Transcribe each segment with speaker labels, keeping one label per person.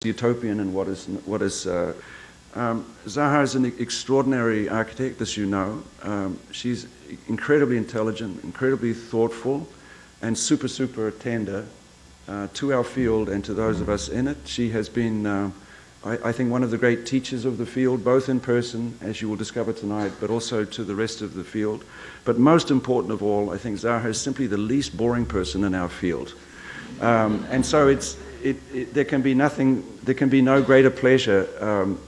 Speaker 1: utopian and what is. Zaha is an extraordinary architect, as you know. She's incredibly intelligent, incredibly thoughtful, and super tender to our field and to those of us in it. She has been, I think, one of the great teachers of the field, both in person, as you will discover tonight, but also to the rest of the field. But most important of all, I think Zaha is simply the least boring person in our field. And so there can be no greater pleasure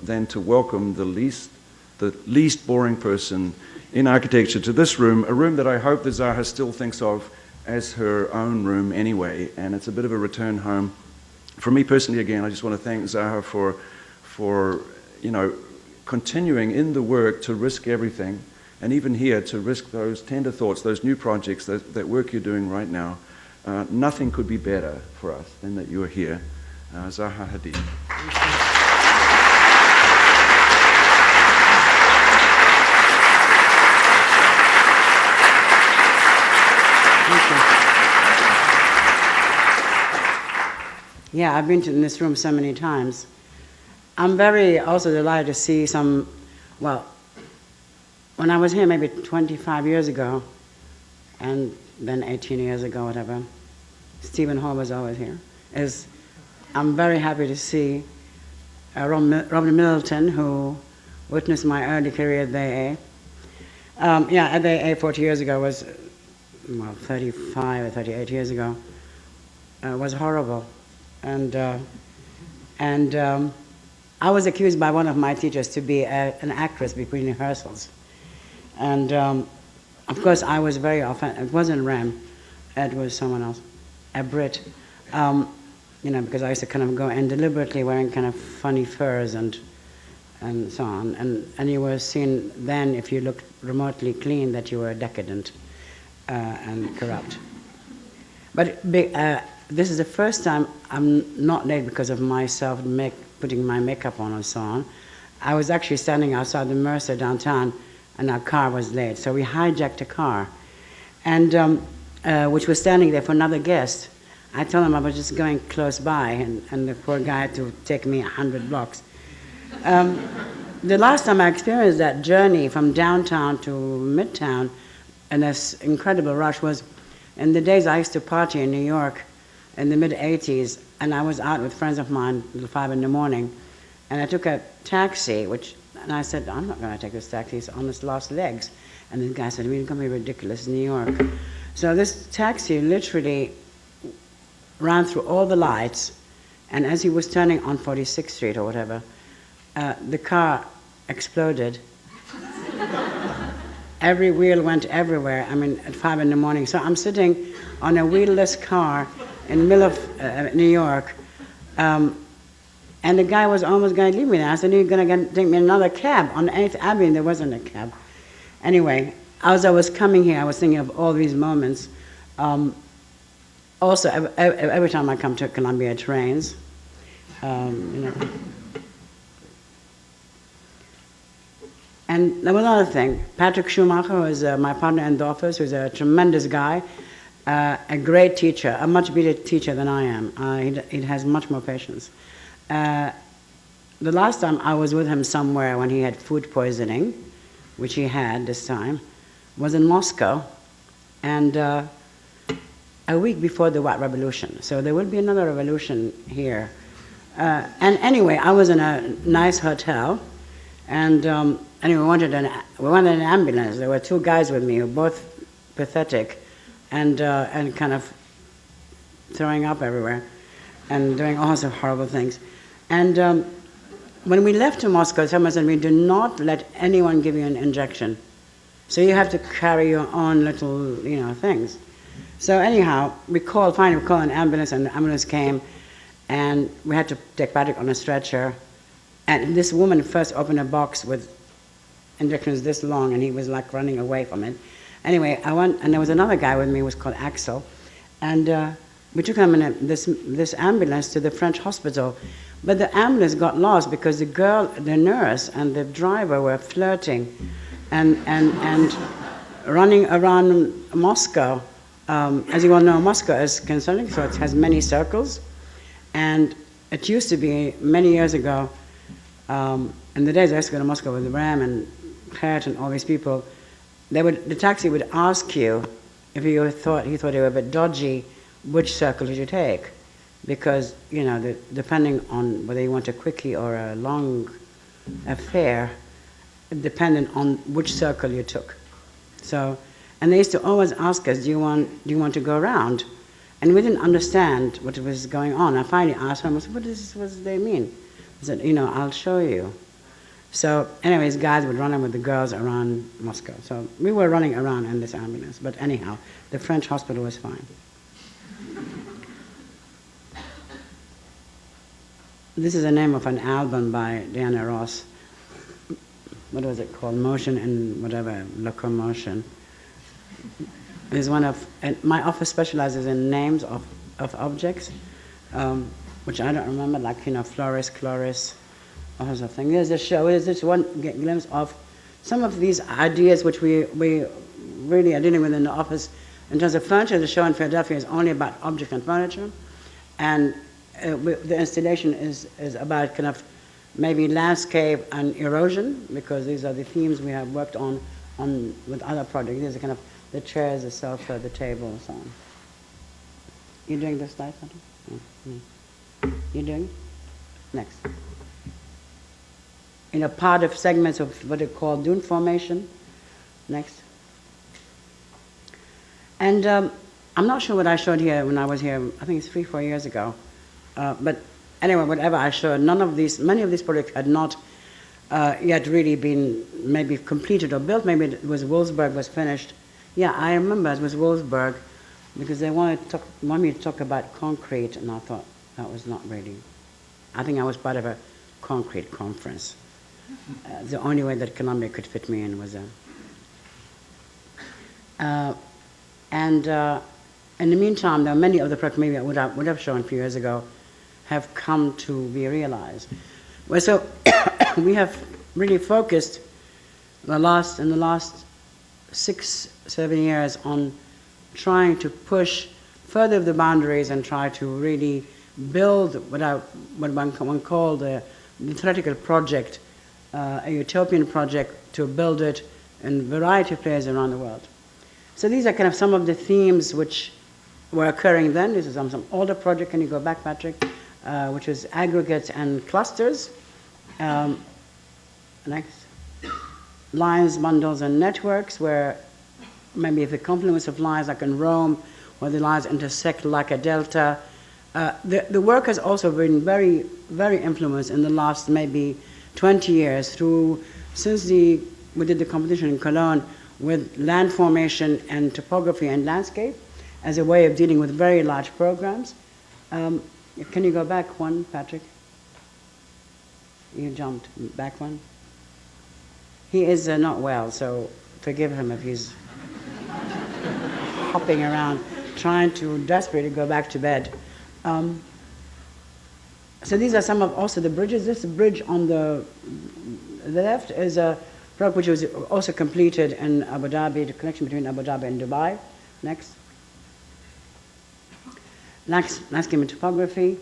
Speaker 1: than to welcome the least boring person in architecture to this room, a room that I hope that Zaha still thinks of as her own room anyway, and it's a bit of a return home. For me personally, again, I just want to thank Zaha for continuing in the work to risk everything, and even here to risk those tender thoughts, those new projects, that work you're doing right now. Nothing could be better for us than that you are here. Zaha Hadid.
Speaker 2: Yeah, I've been in this room so many times. I'm very also delighted to see some, well, when I was here maybe 25 years ago, and then 18 years ago, whatever, Stephen Hall was always here. I'm very happy to see Robert Middleton, who witnessed my early career at the AA. At the AA 40 years ago was, 35 or 38 years ago, was horrible. And I was accused by one of my teachers to be an actress between rehearsals. And of course, I was very often, it wasn't Rem, it was someone else, a Brit, because I used to kind of go in deliberately wearing kind of funny furs and so on. And you were seen then, if you looked remotely clean, that you were decadent and corrupt. But this is the first time I'm not late because of myself putting my makeup on and so on. I was actually standing outside the Mercer downtown, and our car was late. So we hijacked a car, and which was standing there for another guest. I told him I was just going close by, and the poor guy had to take me 100 blocks. The last time I experienced that journey from downtown to Midtown, and this incredible rush, was in the days I used to party in New York in the mid-'80s, and I was out with friends of mine until 5 in the morning, and I took a taxi, and I said, I'm not going to take this taxi, it's on its last legs. And the guy said, you're going to be ridiculous, New York. So this taxi literally ran through all the lights, and as he was turning on 46th Street or whatever, the car exploded. Every wheel went everywhere, at 5 in the morning. So I'm sitting on a wheelless car in the middle of New York, and the guy was almost going to leave me there. I said, you're going to take me another cab on 8th Avenue. There wasn't a cab. Anyway, as I was coming here, I was thinking of all these moments. Also, every time I come to Columbia, it rains. And there was another thing. Patrick Schumacher, who is my partner in the office, who's a tremendous guy, a great teacher, a much better teacher than I am. He has much more patience. The last time I was with him somewhere when he had food poisoning, which he had this time, was in Moscow, and a week before the White Revolution. So there will be another revolution here. And anyway, I was in a nice hotel, and anyway, we wanted an ambulance. There were two guys with me who were both pathetic and kind of throwing up everywhere and doing all sorts of horrible things. And when we left to Moscow, someone said, we do not let anyone give you an injection. So you have to carry your own little, things. So anyhow, finally we called an ambulance, and the ambulance came, and we had to take Patrick on a stretcher. And this woman first opened a box with injections this long, and he was like running away from it. Anyway, I went, and there was another guy with me who was called Axel, and we took him in this ambulance to the French hospital. But the ambulance got lost because the nurse and the driver were flirting and running around Moscow. As you all know, Moscow is concerning, so it has many circles. And it used to be many years ago, in the days I used to go to Moscow with Ram and Kurt and all these people, the taxi would ask you if he thought you were a bit dodgy, which circle did you take? Because, you know, depending on whether you want a quickie or a long affair, it depended on which circle you took. So, and they used to always ask us, do you want to go around? And we didn't understand what was going on. I finally asked them, I said, what do they mean? I said, you know, I'll show you. So anyways, guys would run in with the girls around Moscow. So we were running around in this ambulance. But anyhow, the French hospital was fine. This is the name of an album by Diana Ross. What was it called? Motion and whatever, locomotion. Is one of, and my office specializes in names of objects, which I don't remember, like, you know, Floris, Chloris, all sorts of things. There's a show, there's this one glimpse of some of these ideas which we really are dealing with in the office. In terms of furniture, the show in Philadelphia is only about object and furniture, and the installation is about kind of maybe landscape and erosion, because these are the themes we have worked on with other projects. These are kind of the chairs, the sofa, the table, and so on. You doing this slide, Sandra? No. You doing? Next. In a part of segments of what they call dune formation. Next. And I'm not sure what I showed here when I was here, I think it's 3-4 years ago. But anyway, whatever I showed, many of these projects had not yet really been maybe completed or built. Maybe it was Wolfsburg was finished. Yeah, I remember it was Wolfsburg, because they wanted me to talk about concrete, and I thought that was not really. I think I was part of a concrete conference. The only way that Columbia could fit me in was and in the meantime, there are many of the projects maybe I would have shown a few years ago have come to be realized. Well, so we have really focused in the last 6-7 years on trying to push further the boundaries and try to really build what one called the theoretical project, a utopian project to build it in a variety of places around the world. So these are kind of some of the themes which were occurring then. This is some older project. Can you go back, Patrick? Which is aggregates and clusters. Next. Lines, bundles, and networks, where maybe the confluence of lines like in Rome, where the lines intersect like a delta. The work has also been very, very influenced in the last maybe 20 years since we did the competition in Cologne with land formation and topography and landscape as a way of dealing with very large programs. Can you go back one, Patrick? You jumped back one. He is not well, so forgive him if he's hopping around, trying to desperately go back to bed. So these are some of also the bridges. This bridge on the left is a project which was also completed in Abu Dhabi, the connection between Abu Dhabi and Dubai. Next. Landscape and topography.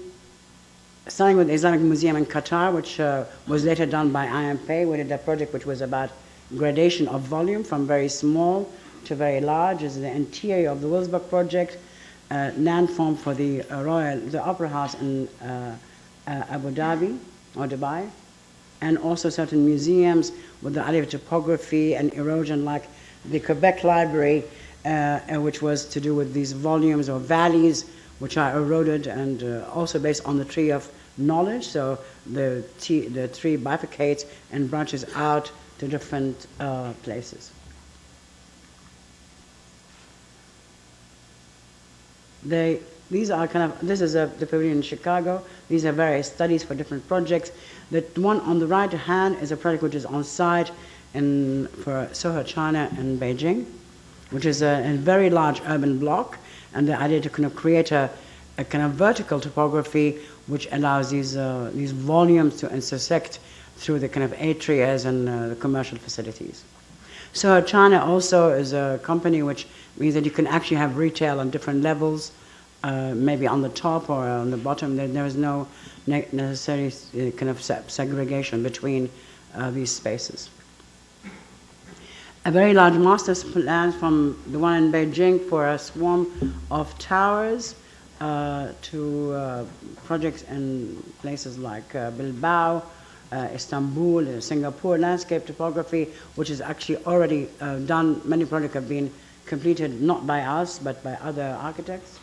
Speaker 2: Starting with the Islamic Museum in Qatar, which was later done by IMP. We did a project which was about gradation of volume from very small to very large. This is the interior of the Wolfsburg project, landform for the Opera House in Abu Dhabi or Dubai, and also certain museums with the idea of topography and erosion, like the Quebec Library, which was to do with these volumes or valleys which are eroded, and also based on the tree of knowledge. So the tree bifurcates and branches out to different places. These are kind of, this is the Pavilion in Chicago. These are various studies for different projects. The one on the right hand is a project which is on site for Soho, China in Beijing, which is a very large urban block. And the idea to kind of create a kind of vertical topography which allows these volumes to intersect through the kind of atrias and the commercial facilities. So China also is a company which means that you can actually have retail on different levels. maybe on the top or on the bottom. There was no necessary kind of segregation between these spaces. A very large master plan from the one in Beijing for a swarm of towers to projects in places like Bilbao, Istanbul, Singapore, landscape topography, which is actually already done. Many projects have been completed not by us, but by other architects.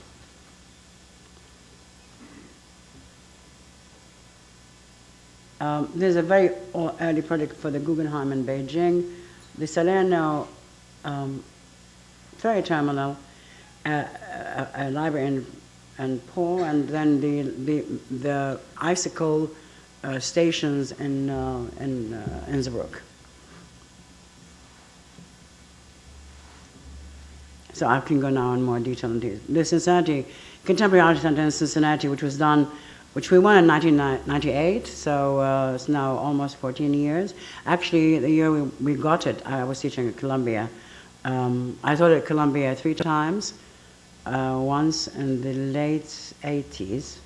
Speaker 2: There's a very early project for the Guggenheim in Beijing, the Salerno ferry terminal, a library and Po, and then the icicle stations in Innsbruck. So I can go now in more detail into this. The Cincinnati Contemporary Art Center in Cincinnati, which we won in 1998, so it's now almost 14 years. Actually, the year we got it, I was teaching at Columbia. I taught at Columbia 3 times, once in the late 80s,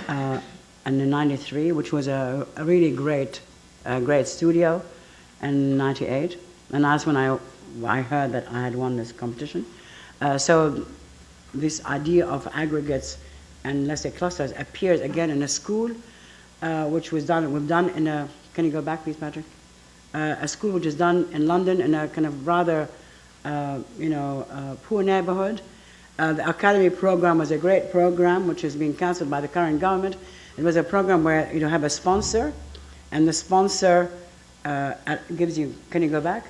Speaker 2: and in 93, which was a really great studio, and 98. And that's when I heard that I had won this competition. So this idea of aggregates and let's say clusters appears again in a school, which we've done in a, can you go back please, Patrick? A school which is done in London in a kind of rather, poor neighborhood. The Academy program was a great program, which is being cancelled by the current government. It was a program where you have a sponsor, and the sponsor gives you, can you go back?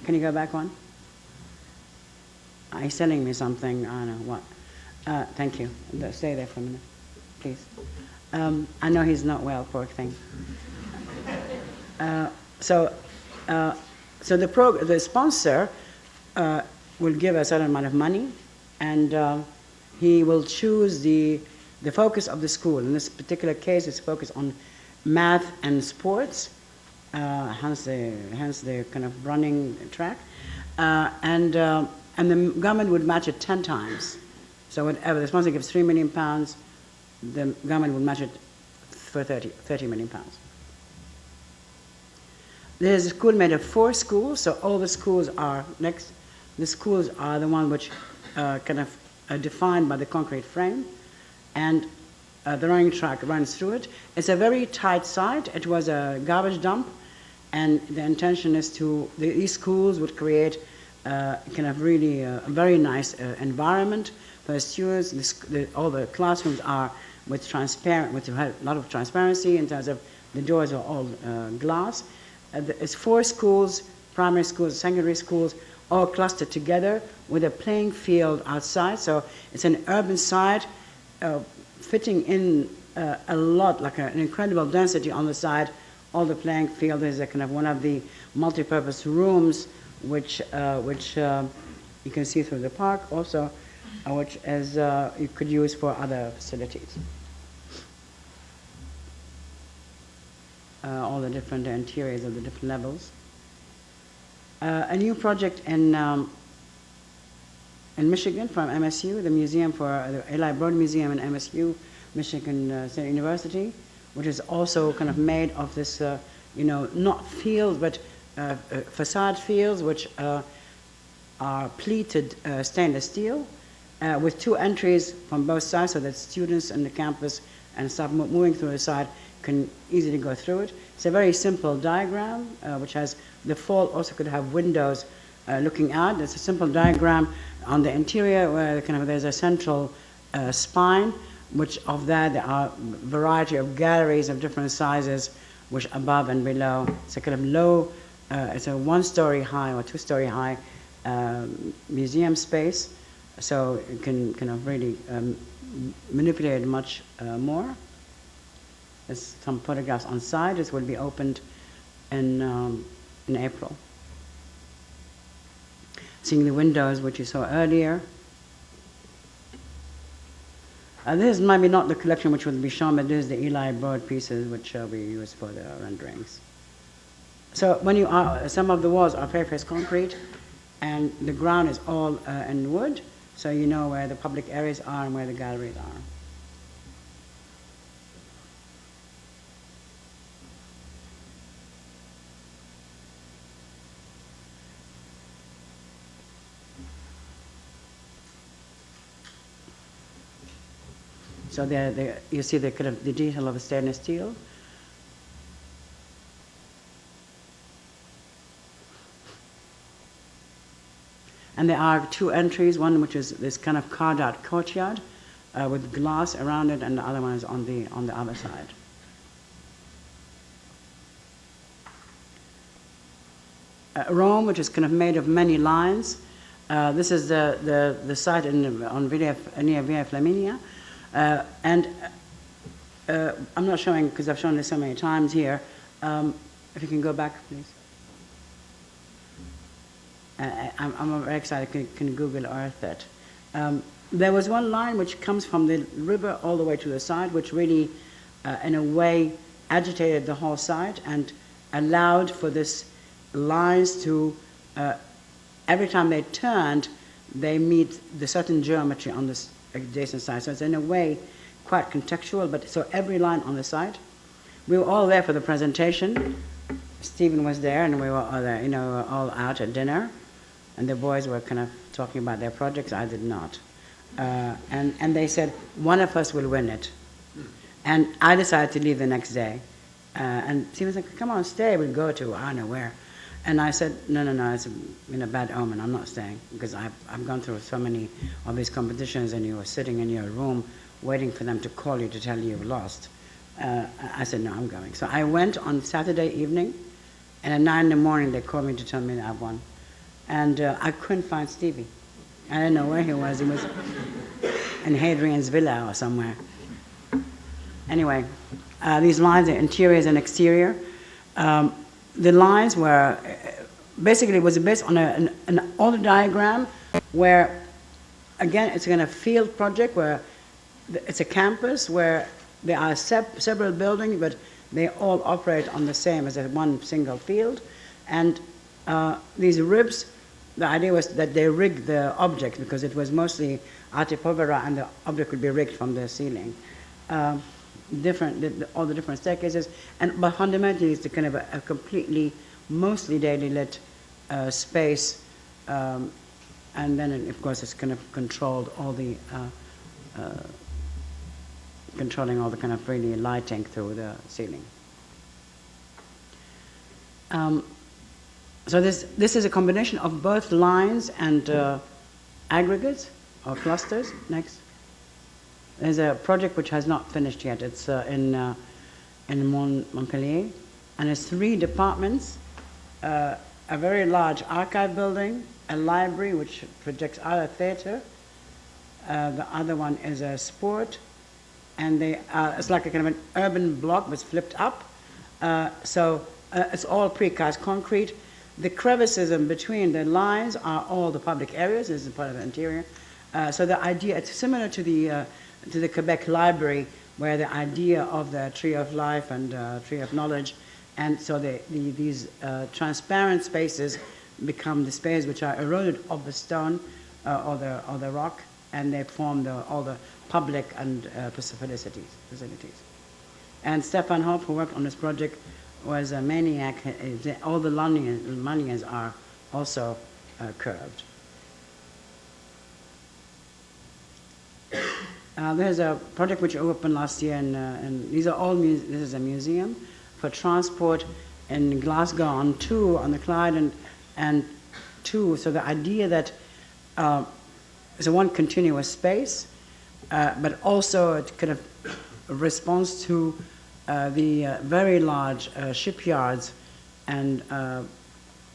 Speaker 2: Can you go back one? He's telling me something, I don't know what. Thank you. Stay there for a minute, please. I know he's not well, poor thing. So the sponsor will give a certain amount of money, and he will choose the focus of the school. In this particular case, it's focused on math and sports, hence the kind of running track, and the government would match it 10 times. So whatever the sponsor gives £3 million, the government would match it for 30 million pounds. There's a school made of 4 schools, so all the schools are next. The schools are the one which kind of are defined by the concrete frame, and the running track runs through it. It's a very tight site. It was a garbage dump, and the intention is these schools would create kind of really a very nice environment for the students. All the classrooms are with a lot of transparency in terms of the doors are all glass. It's 4 schools, primary schools, secondary schools, all clustered together with a playing field outside. So it's an urban site fitting in a lot, like an incredible density on the side. All the playing field is a kind of one of the multi-purpose rooms which you can see through the park also, which is you could use for other facilities. All the different interiors of the different levels. A new project in Michigan from MSU, the museum for the Eli Broad Museum in MSU, Michigan State University, which is also kind of made of this, not fields, but facade fields, which are pleated stainless steel, with 2 entries from both sides, so that students in the campus and staff moving through the side can easily go through it. It's a very simple diagram, which has the fall also could have windows looking out. It's a simple diagram on the interior where there's a central spine, which of that there are a variety of galleries of different sizes, which above and below. It's a kind of low, it's a 1-story high or 2-story high museum space, so you can kind of really manipulate it much more. There's some photographs on site. This will be opened in April. Seeing the windows, which you saw earlier. This might be not the collection which will be shown, but this is the Eli Broad pieces which we use for the renderings. So when some of the walls are face concrete, and the ground is all in wood. so you know where the public areas are and where the galleries are. So you see the kind of the detail of the stainless steel. And there are two entries, one which is this kind of carved out courtyard with glass around it, and the other one is on the other side. Rome, which is kind of made of many lines. This is the site near Via Flaminia. I'm not showing, because I've shown this so many times here. If you can go back, please. I'm very excited, can Google Earth it. There was one line which comes from the river all the way to the side, which really, in a way, agitated the whole site and allowed for this lines to, every time they turned, they meet the certain geometry on this adjacent side. So it's in a way quite contextual, but so every line on the site. We were all there for the presentation. Stephen was there, and we were all there, all out at dinner. And the boys were kind of talking about their projects. I did not. And they said, one of us will win it. And I decided to leave the next day. And Stephen said, come on, stay. We'll go to, I don't know where. And I said, no, it's a bad omen. I'm not staying. Because I've gone through so many of these competitions, and you were sitting in your room waiting for them to call you to tell you you've lost. I said, no, I'm going. So I went on Saturday evening, and at 9 in the morning, they called me to tell me that I've won. And I couldn't find Stevie. I didn't know where he was. He was in Hadrian's villa or somewhere. Anyway, these lines are interiors and exterior. The lines were, basically it was based on an old diagram where, again, it's a field project where it's a campus where there are several buildings, but they all operate on the same as one single field. And these ribs, the idea was that they rigged the object because it was mostly arte povera, and the object could be rigged from the ceiling. All the different staircases, but fundamentally it's a kind of a completely, mostly daily lit space, and then of course it's kind of controlled all the controlling all the kind of really lighting through the ceiling. So this is a combination of both lines and aggregates or clusters. Next. There's a project which has not finished yet. It's in Montpellier, and it's 3 departments, a very large archive building, a library which projects out a theater, the other one is a sport, and it's like a kind of an urban block but it's flipped up. So it's all precast concrete. The crevices in between the lines are all the public areas. This is part of the interior. So the idea, it's similar to the Quebec Library, where the idea of the Tree of Life and Tree of Knowledge, and so these transparent spaces become the spaces which are eroded of the stone or the rock, and they form all the public and facilities. And Stefan Hoff, who worked on this project, was a maniac. All the Londonians are also curved. There's a project which opened last year, and these are all this is a museum for transport in Glasgow on the Clyde and 2. So the idea that it's a one continuous space, but also it kind of responds to the very large shipyards and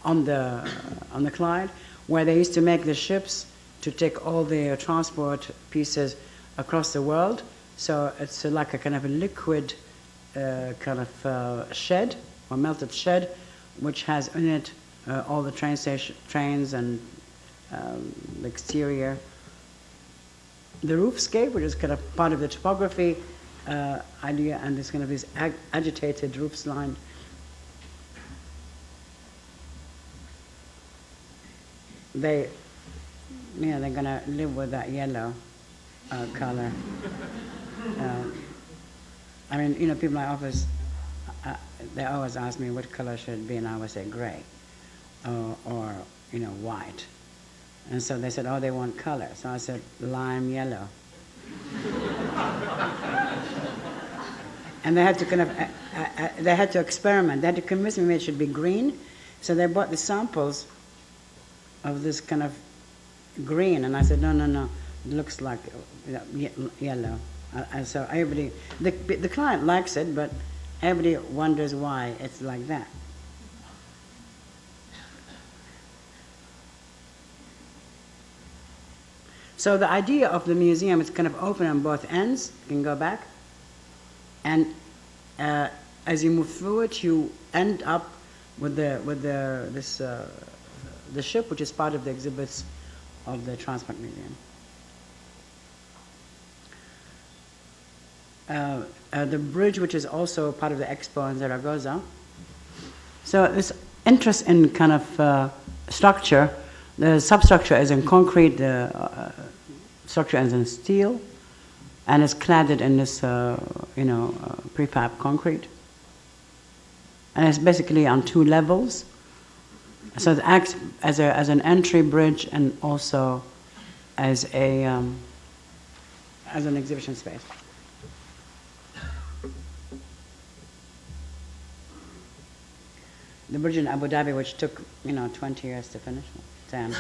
Speaker 2: on the Clyde, where they used to make the ships to take all the transport pieces across the world. So it's like a kind of a liquid kind of shed or melted shed, which has in it all the trains and the exterior. The roofscape, which is kind of part of the topography idea, and this kind of this agitated roofs line. Yeah, they're going to live with that yellow color. I mean, you know, people in my office, they always ask me what color should it be, and I always say gray or, you know, white. And so they said, oh, they want color. So I said, lime yellow. And they had to kind of, they had to experiment. They had to convince me it should be green. So they bought the samples of this kind of green, and I said, no, no, no, it looks like yellow. And so everybody, the client likes it, but everybody wonders why it's like that. So the idea of the museum is kind of open on both ends. You can go back, and as you move through it, you end up with the ship, which is part of the exhibits of the Transport Museum. The bridge, which is also part of the expo in Zaragoza. So this interest in kind of structure, the substructure is in concrete, the structure is in steel, and it's cladded in this, prefab concrete. And it's basically on 2 levels. So it acts as an entry bridge and also as an exhibition space. The bridge in Abu Dhabi, which took 20 years to finish, 10.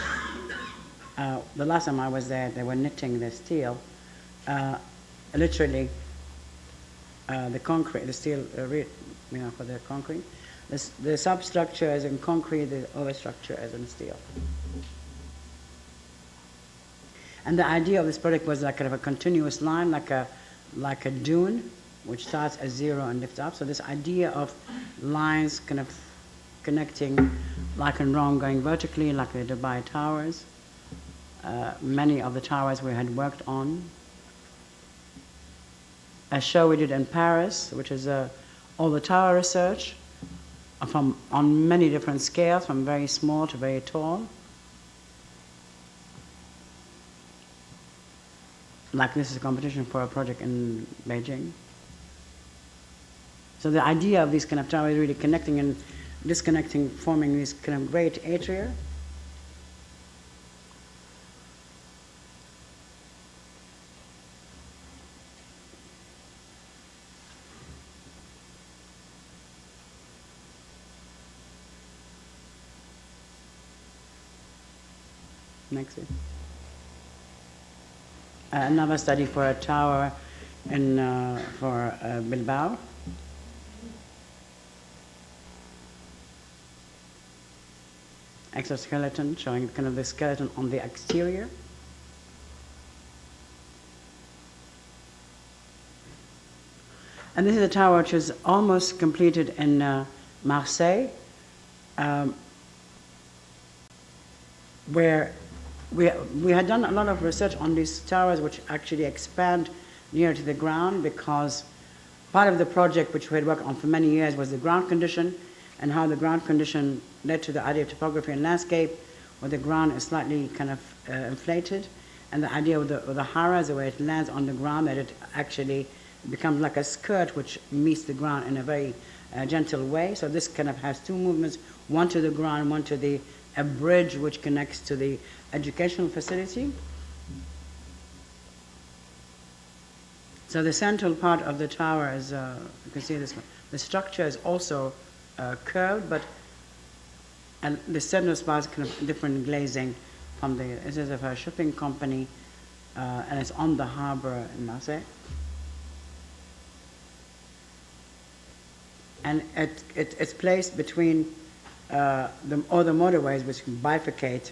Speaker 2: The last time I was there, they were knitting the steel. Literally, the concrete, the steel, for the concrete. The substructure is in concrete, the overstructure is in steel. And the idea of this project was like kind of a continuous line, like a dune, which starts at 0 and lifts up. So this idea of lines kind of connecting like in Rome, going vertically, like the Dubai towers. Many of the towers we had worked on. A show we did in Paris, which is all the tower research on many different scales, from very small to very tall. Like this is a competition for a project in Beijing. So the idea of these kind of towers really connecting and disconnecting, forming these kind of great atria. Next. Another study for a tower for Bilbao. Exoskeleton, showing kind of the skeleton on the exterior. And this is a tower which is almost completed in Marseille, where we had done a lot of research on these towers which actually expand near to the ground, because part of the project which we had worked on for many years was the ground condition, and how the ground condition led to the idea of topography and landscape, where the ground is slightly kind of inflated, and the idea of the haras, the way it lands on the ground, that it actually becomes like a skirt which meets the ground in a very gentle way. So this kind of has 2 movements, one to the ground, one to a bridge which connects to the educational facility. So the central part of the tower is, you can see this one. The structure is also curved, but the central part is kind of different glazing from this is of a shipping company, and it's on the harbor in Marseille. And it's placed between all the motorways which bifurcate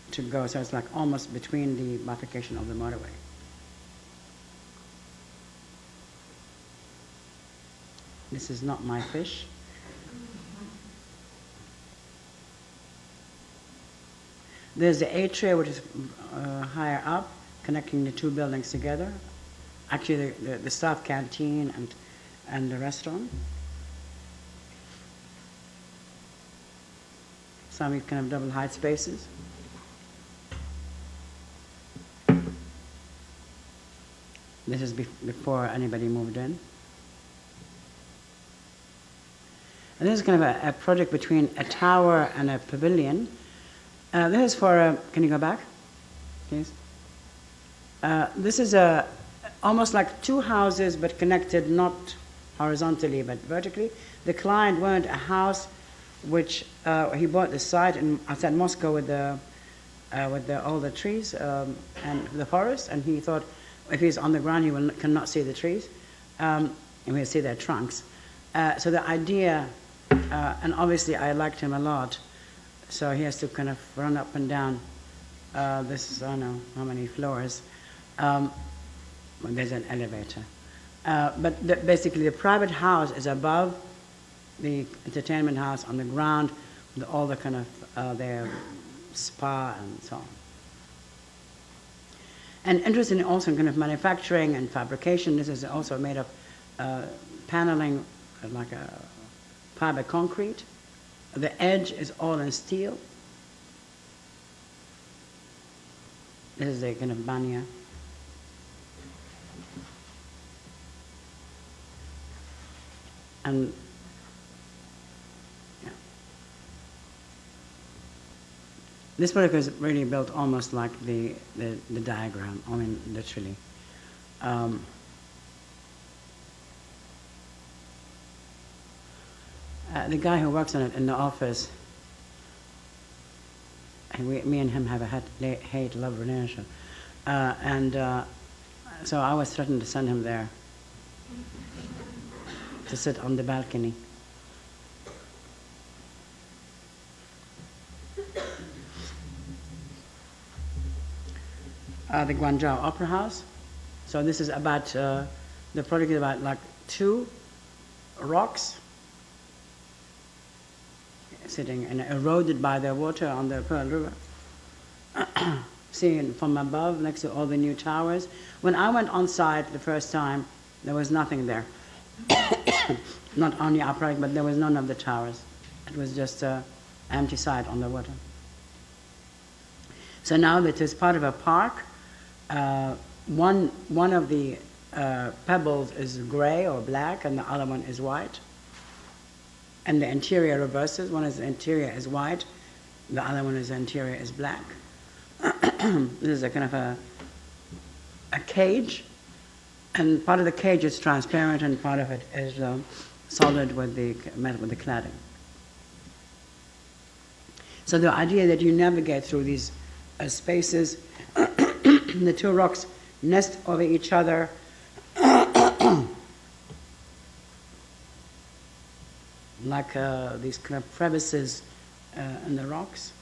Speaker 2: to go, so it's like almost between the bifurcation of the motorway. This is not my fish. There's the atria, which is higher up, connecting the 2 buildings together. Actually, the staff canteen and the restaurant. Some kind of double height spaces. This is before anybody moved in. And this is kind of a project between a tower and a pavilion. This is for can you go back, please? This is almost like two houses, but connected not horizontally, but vertically. The client wanted a house which he bought the site outside Moscow with all the trees and the forest, and he thought if he's on the ground he cannot see the trees, and we'll see their trunks. So the idea, and obviously I liked him a lot, so he has to kind of run up and down this, I don't know how many floors. Well, there's an elevator. But basically the private house is above the entertainment house on the ground with all the kind of their spa and so on. And interesting also in kind of manufacturing and fabrication. This is also made of paneling like a fiber concrete. The edge is all in steel. This is a kind of banya. And yeah. This project is really built almost like the diagram, I mean, literally. The guy who works on it in the office, me and him have a hate-love relationship. So I was threatened to send him there to sit on the balcony. The Guangzhou Opera House. So this is about, the project is about like two rocks sitting and eroded by the water on the Pearl River. Seeing from above next to all the new towers. When I went on site the first time, there was nothing there. Not only upright, but there was none of the towers. It was just an empty site on the water. So now that it's part of a park, one of the pebbles is gray or black and the other one is white. And the interior reverses. One is the interior is white, the other one is the interior is black. This is a kind of a cage, and part of the cage is transparent and part of it is solid with the metal, with the cladding. So the idea that you navigate through these spaces, the two rocks nest over each other, like these kind of crevices in the rocks,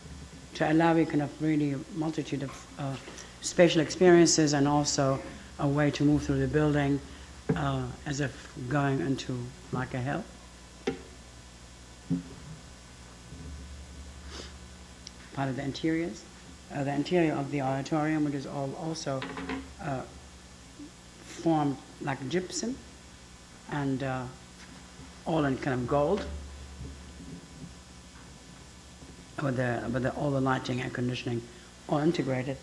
Speaker 2: to allow you kind of really multitude of spatial experiences and also a way to move through the building as if going into like a hill. Part of the interiors. The interior of the auditorium, which is all also formed like gypsum and all in kind of gold, with all the lighting and conditioning all integrated.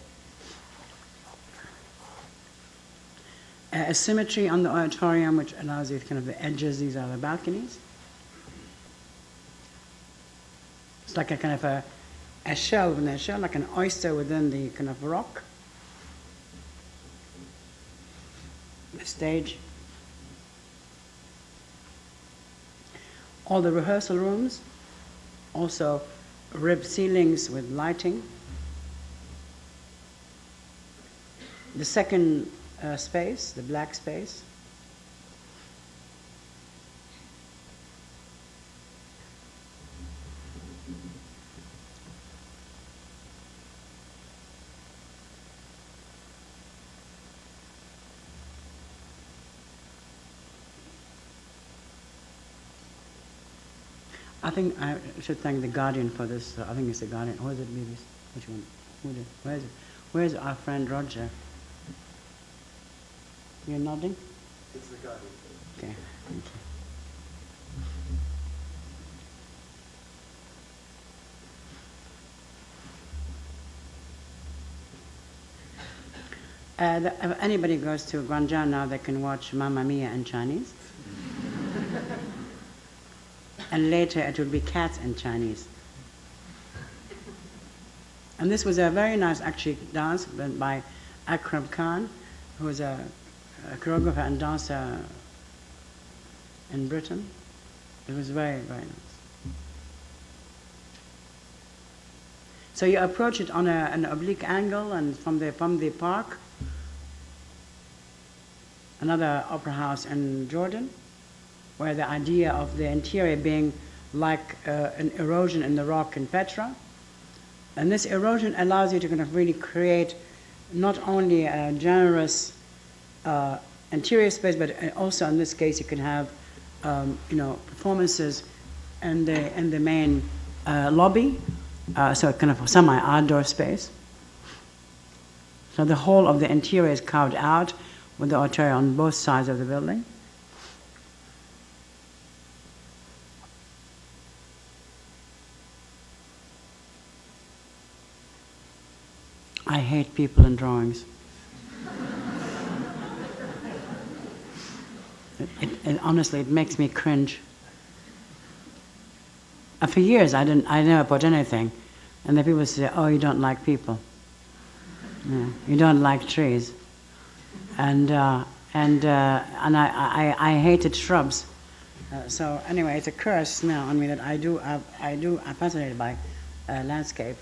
Speaker 2: A symmetry on the auditorium, which allows you kind of the edges. These are the balconies. It's like a kind of a shell within a shell, like an oyster within the kind of rock. The stage. All the rehearsal rooms, also ribbed ceilings with lighting. The second space, the black space. I think I should thank the Guardian for this. I think it's the Guardian. Or is it BBC? Which one? Where is it? Where's our friend Roger? You're nodding?
Speaker 3: It's the Guardian.
Speaker 2: Okay, thank If anybody goes to Guangzhou now, they can watch Mamma Mia in Chinese. And later it will be Cats in Chinese. And this was a very nice, actually, dance by Akram Khan, who was a choreographer and dancer in Britain. It was very, very nice. So you approach it on an oblique angle, and from the park, another opera house in Jordan, where the idea of the interior being like an erosion in the rock in Petra. And this erosion allows you to kind of really create not only a generous interior space, but also in this case you can have performances in the main lobby, so kind of a semi-outdoor space. So the whole of the interior is carved out with the auditorium on both sides of the building. I hate people in drawings. Honestly, it makes me cringe. For years, I never put anything, and then people say, "Oh, you don't like people. Yeah, you don't like trees," and I hated shrubs. So anyway, it's a curse now on me that I'm fascinated by landscape.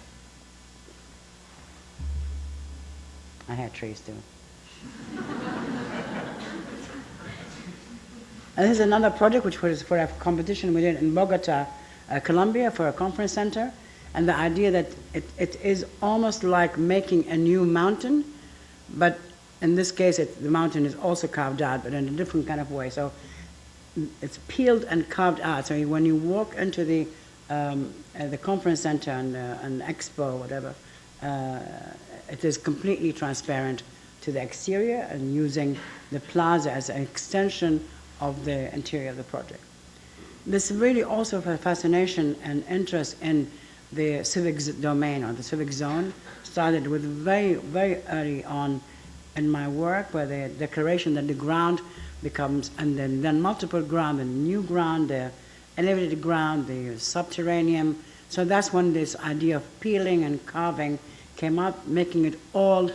Speaker 2: I had trees too. And this is another project which was for a competition we did in Bogota, Colombia, for a conference center. And the idea that it is almost like making a new mountain, but in this case the mountain is also carved out, but in a different kind of way. So it's peeled and carved out. So when you walk into the conference center and an expo, whatever, it is completely transparent to the exterior and using the plaza as an extension of the interior of the project. This really also a fascination and interest in the civic domain or the civic zone started with very, very early on in my work, where the declaration that the ground becomes, and then multiple ground, the new ground, the elevated ground, the subterranean. So that's when this idea of peeling and carving came up, making it all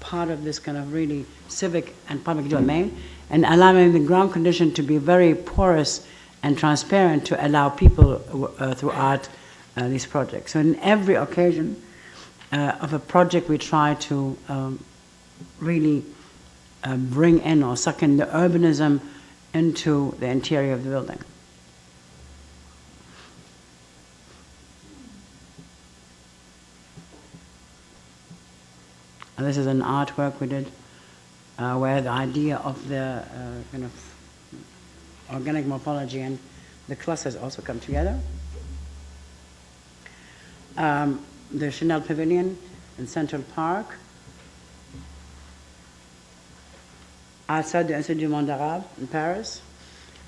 Speaker 2: part of this kind of really civic and public domain, and allowing the ground condition to be very porous and transparent to allow people throughout these projects. So in every occasion of a project, we try to really bring in or suck in the urbanism into the interior of the building. And this is an artwork we did where the idea of the kind of organic morphology and the clusters also come together. The Chanel Pavilion in Central Park, outside the Institut du Monde Arabe in Paris.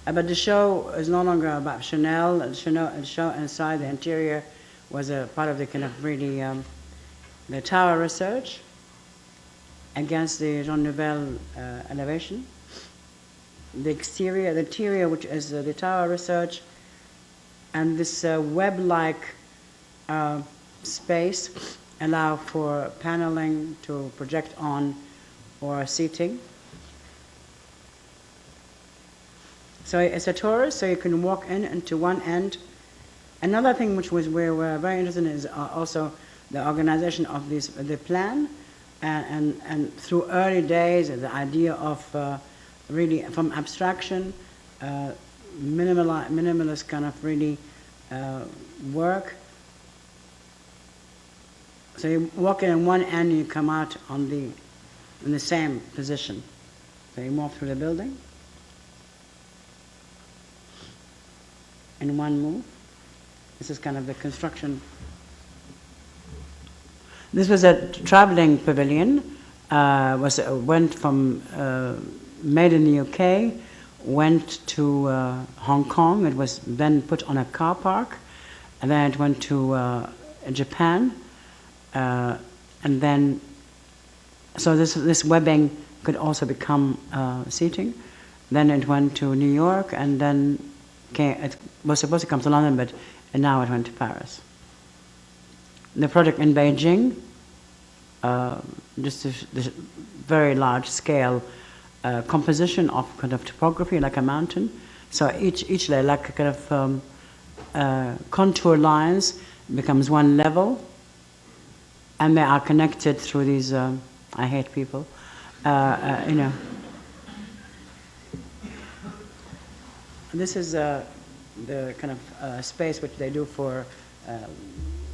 Speaker 2: But the show is no longer about Chanel. The show inside the interior was a part of the kind of really the tower research against the Jean Nouvel elevation. The interior, which is the tower research, and this web-like space allow for paneling to project on or seating. So it's a torus, so you can walk into one end. Another thing which we were very interested in is also the organization of the plan, and through early days, the idea of really from abstraction, minimalist kind of really work. So you walk in one end and you come out in the same position. So you walk through the building in one move. This is kind of the construction. This was a traveling pavilion. Went from made in the UK, went to Hong Kong. It was then put on a car park, and then it went to Japan, and then So this webbing could also become seating. Then it went to New York, and then it was supposed to come to London, but now it went to Paris. The project in Beijing, just this very large scale composition of kind of topography, like a mountain. So each layer, like a kind of contour lines, becomes one level, and they are connected through these. I hate people, you know. This is the kind of space which they do for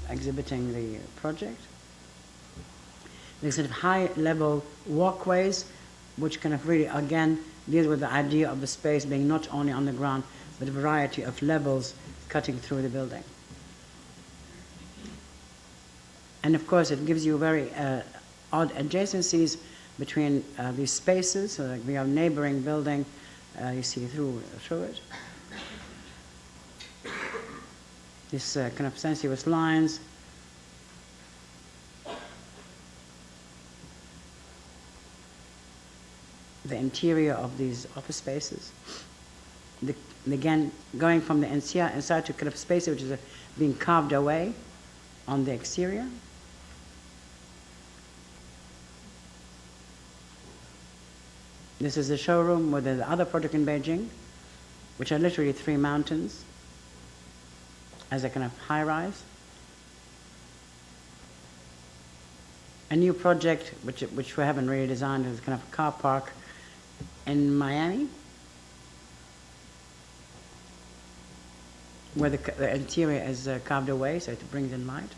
Speaker 2: exhibiting the project. There's sort of high-level walkways, which kind of really, again, deal with the idea of the space being not only on the ground, but a variety of levels cutting through the building. And of course, it gives you very odd adjacencies between these spaces. So like we have neighboring building, you see through it. This kind of sensuous lines. The interior of these office spaces. Again, going from the inside to kind of space which is being carved away on the exterior. This is the showroom with the other project in Beijing, which are literally 3 mountains as a kind of high-rise. A new project, which we haven't really designed, is kind of a car park in Miami, where the interior is carved away, so it brings in light.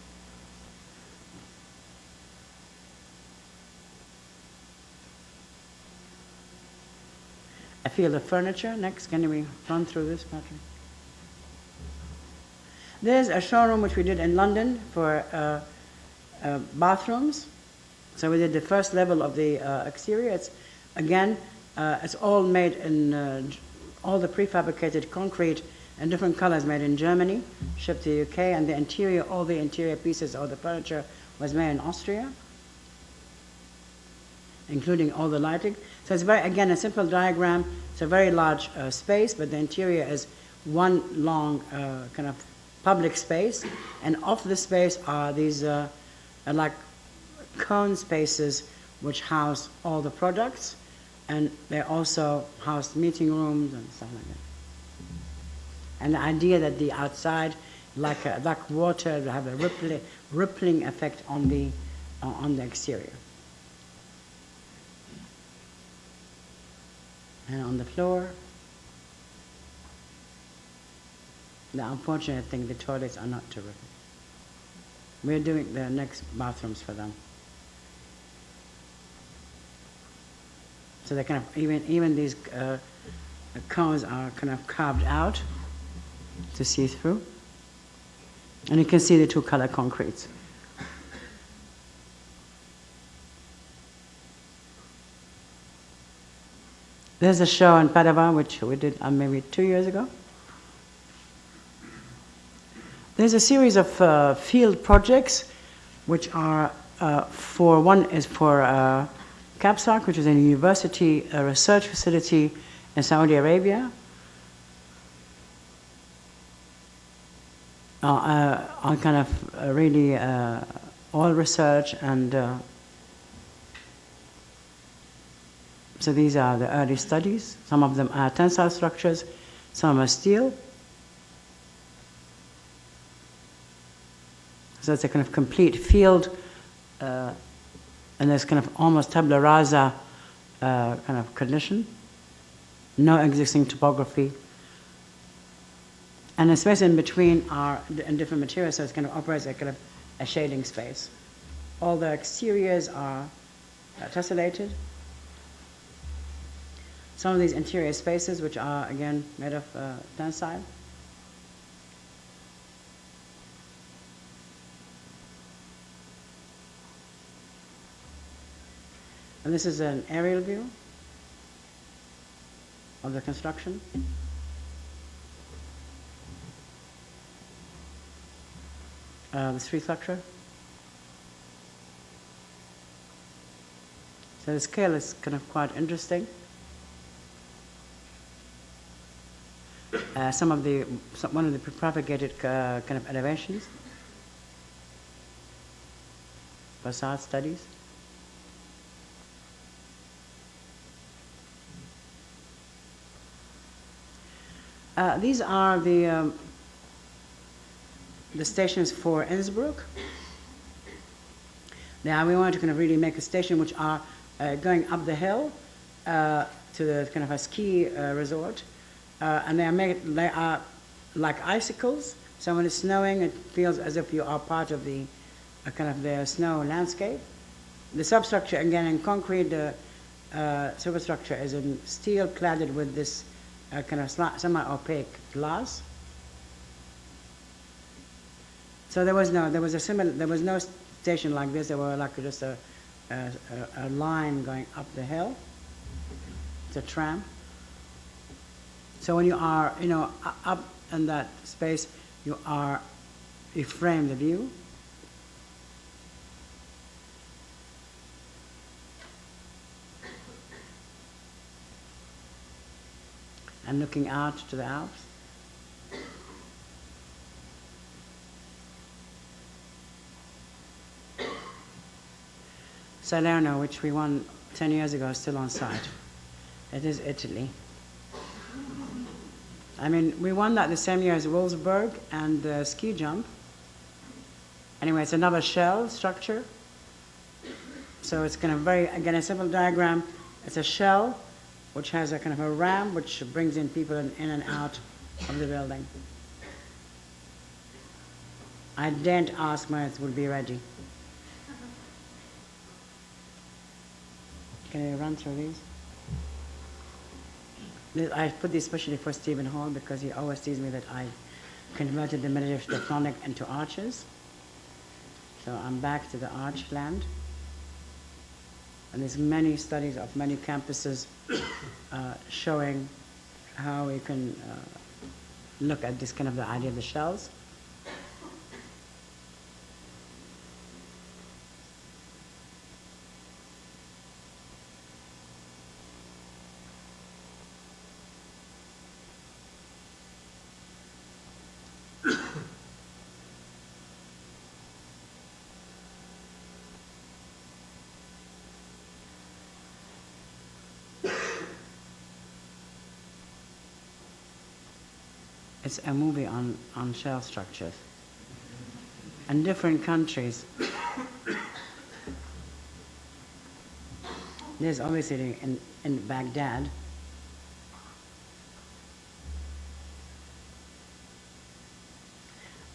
Speaker 2: A field of furniture. Next, can we run through this, Patrick? There's a showroom which we did in London for bathrooms. So we did the first level of the exterior. It's, again, it's all made in, all the prefabricated concrete in different colors made in Germany, shipped to the UK, and the interior, all the interior pieces of the furniture was made in Austria, including all the lighting. So it's very, again, a simple diagram. It's a very large space, but the interior is one long kind of public space, and off the space are these like cone spaces which house all the products, and they also house meeting rooms and stuff like that. And the idea that the outside, like water, will have a rippling effect on the exterior. And on the floor, the unfortunate thing, the toilets are not terrific. We're doing the next bathrooms for them. So they kind of, even these cones are kind of carved out to see through. And you can see the 2 color concretes. There's a show in Padova, which we did maybe 2 years ago. There's a series of field projects, which are one is for CAPSAC, which is a university research facility in Saudi Arabia, on kind of really oil research, and so these are the early studies. Some of them are tensile structures, some are steel. So it's a kind of complete field, and there's kind of almost tabula rasa kind of condition, no existing topography. And the space in between are in different materials, so it kind of operates like kind of a shading space. All the exteriors are tessellated. Some of these interior spaces, which are again made of tensile. And this is an aerial view of the construction. The street structure. So the scale is kind of quite interesting. One of the propagated kind of elevations, facade studies. These are the stations for Innsbruck. Now we want to kind of really make a station which are going up the hill to the kind of a ski resort, and they are like icicles. So when it's snowing, it feels as if you are part of the kind of the snow landscape. The substructure, again, in concrete, the superstructure is in steel cladded with this kind of semi-opaque glass. So there was no station like this. There were like just a line going up the hill. It's a tram. So when you are, up in that space, you frame the view. And looking out to the Alps. Salerno, which we won 10 years ago, is still on site. It is Italy. I mean, we won that the same year as Wolfsburg and the ski jump. Anyway, it's another shell structure. So it's kind of again, a simple diagram. It's a shell which has a kind of a ramp which brings in people in and out of the building. I daren't ask when it will be ready. Can you run through these? I put this especially for Stephen Hall because he always teases me that I converted the meditative Tectonic into arches. So I'm back to the arch land. And there's many studies of many campuses showing how we can look at this kind of the idea of the shells. It's a movie on shell structures. And different countries. There's obviously in Baghdad.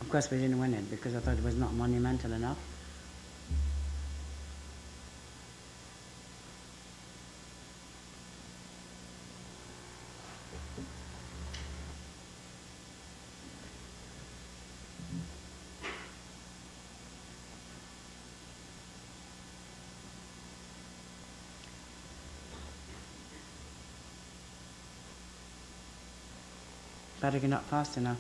Speaker 2: Of course we didn't win it because I thought it was not monumental enough. But you're not fast enough.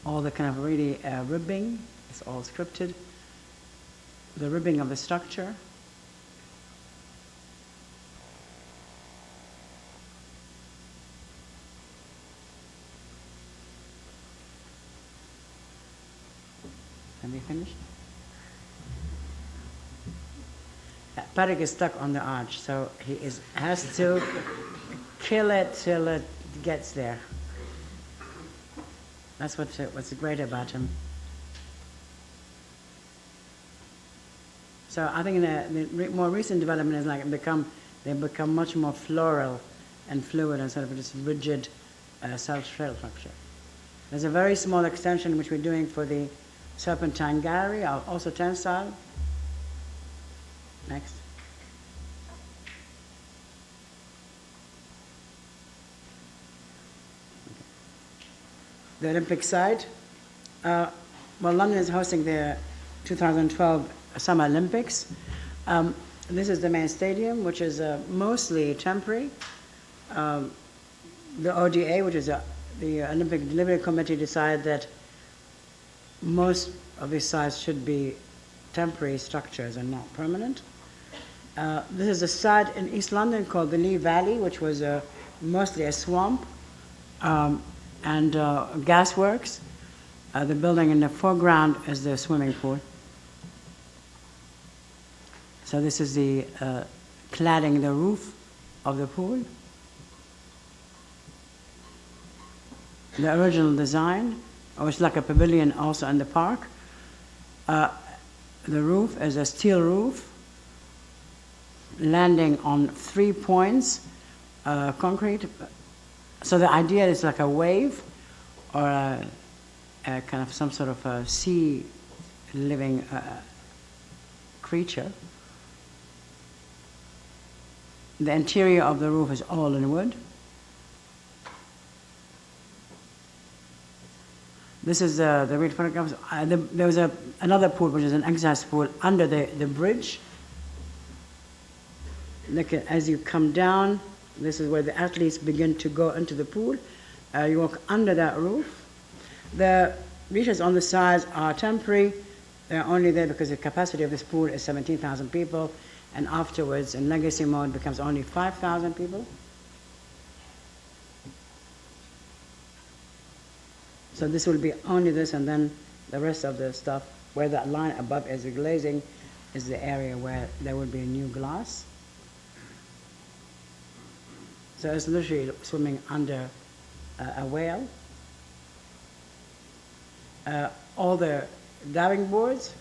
Speaker 2: All the kind of really ribbing, it's all scripted. The ribbing of the structure. Have we finished? Patrick is stuck on the arch, so he has to kill it till it gets there. That's what's great about him. So I think the more recent development is they become much more floral and fluid and sort of this rigid self-shell structure. There's a very small extension which we're doing for the Serpentine Gallery, also tensile. Next. The Olympic side. Well, London is hosting the 2012 Summer Olympics. This is the main stadium, which is mostly temporary. The ODA, which is the Olympic Delivery Committee, decided that most of these sites should be temporary structures and not permanent. This is a site in East London called the Lee Valley, which was mostly a swamp and gasworks. The building in the foreground is the swimming pool. So this is the cladding the roof of the pool. The original design, which is like a pavilion also in the park. The roof is a steel roof, landing on 3 points, concrete. So the idea is like a wave or a kind of some sort of a sea living creature. The interior of the roof is all in wood. This is the real photographs. There was another pool, which is an exercise pool, under the bridge. Look at, as you come down, this is where the athletes begin to go into the pool. You walk under that roof. The bleachers on the sides are temporary. They're only there because the capacity of this pool is 17,000 people, and afterwards, in legacy mode, becomes only 5,000 people. So this will be only this, and then the rest of the stuff, where that line above is the glazing, is the area where there will be a new glass. So it's literally swimming under a whale. All the diving boards,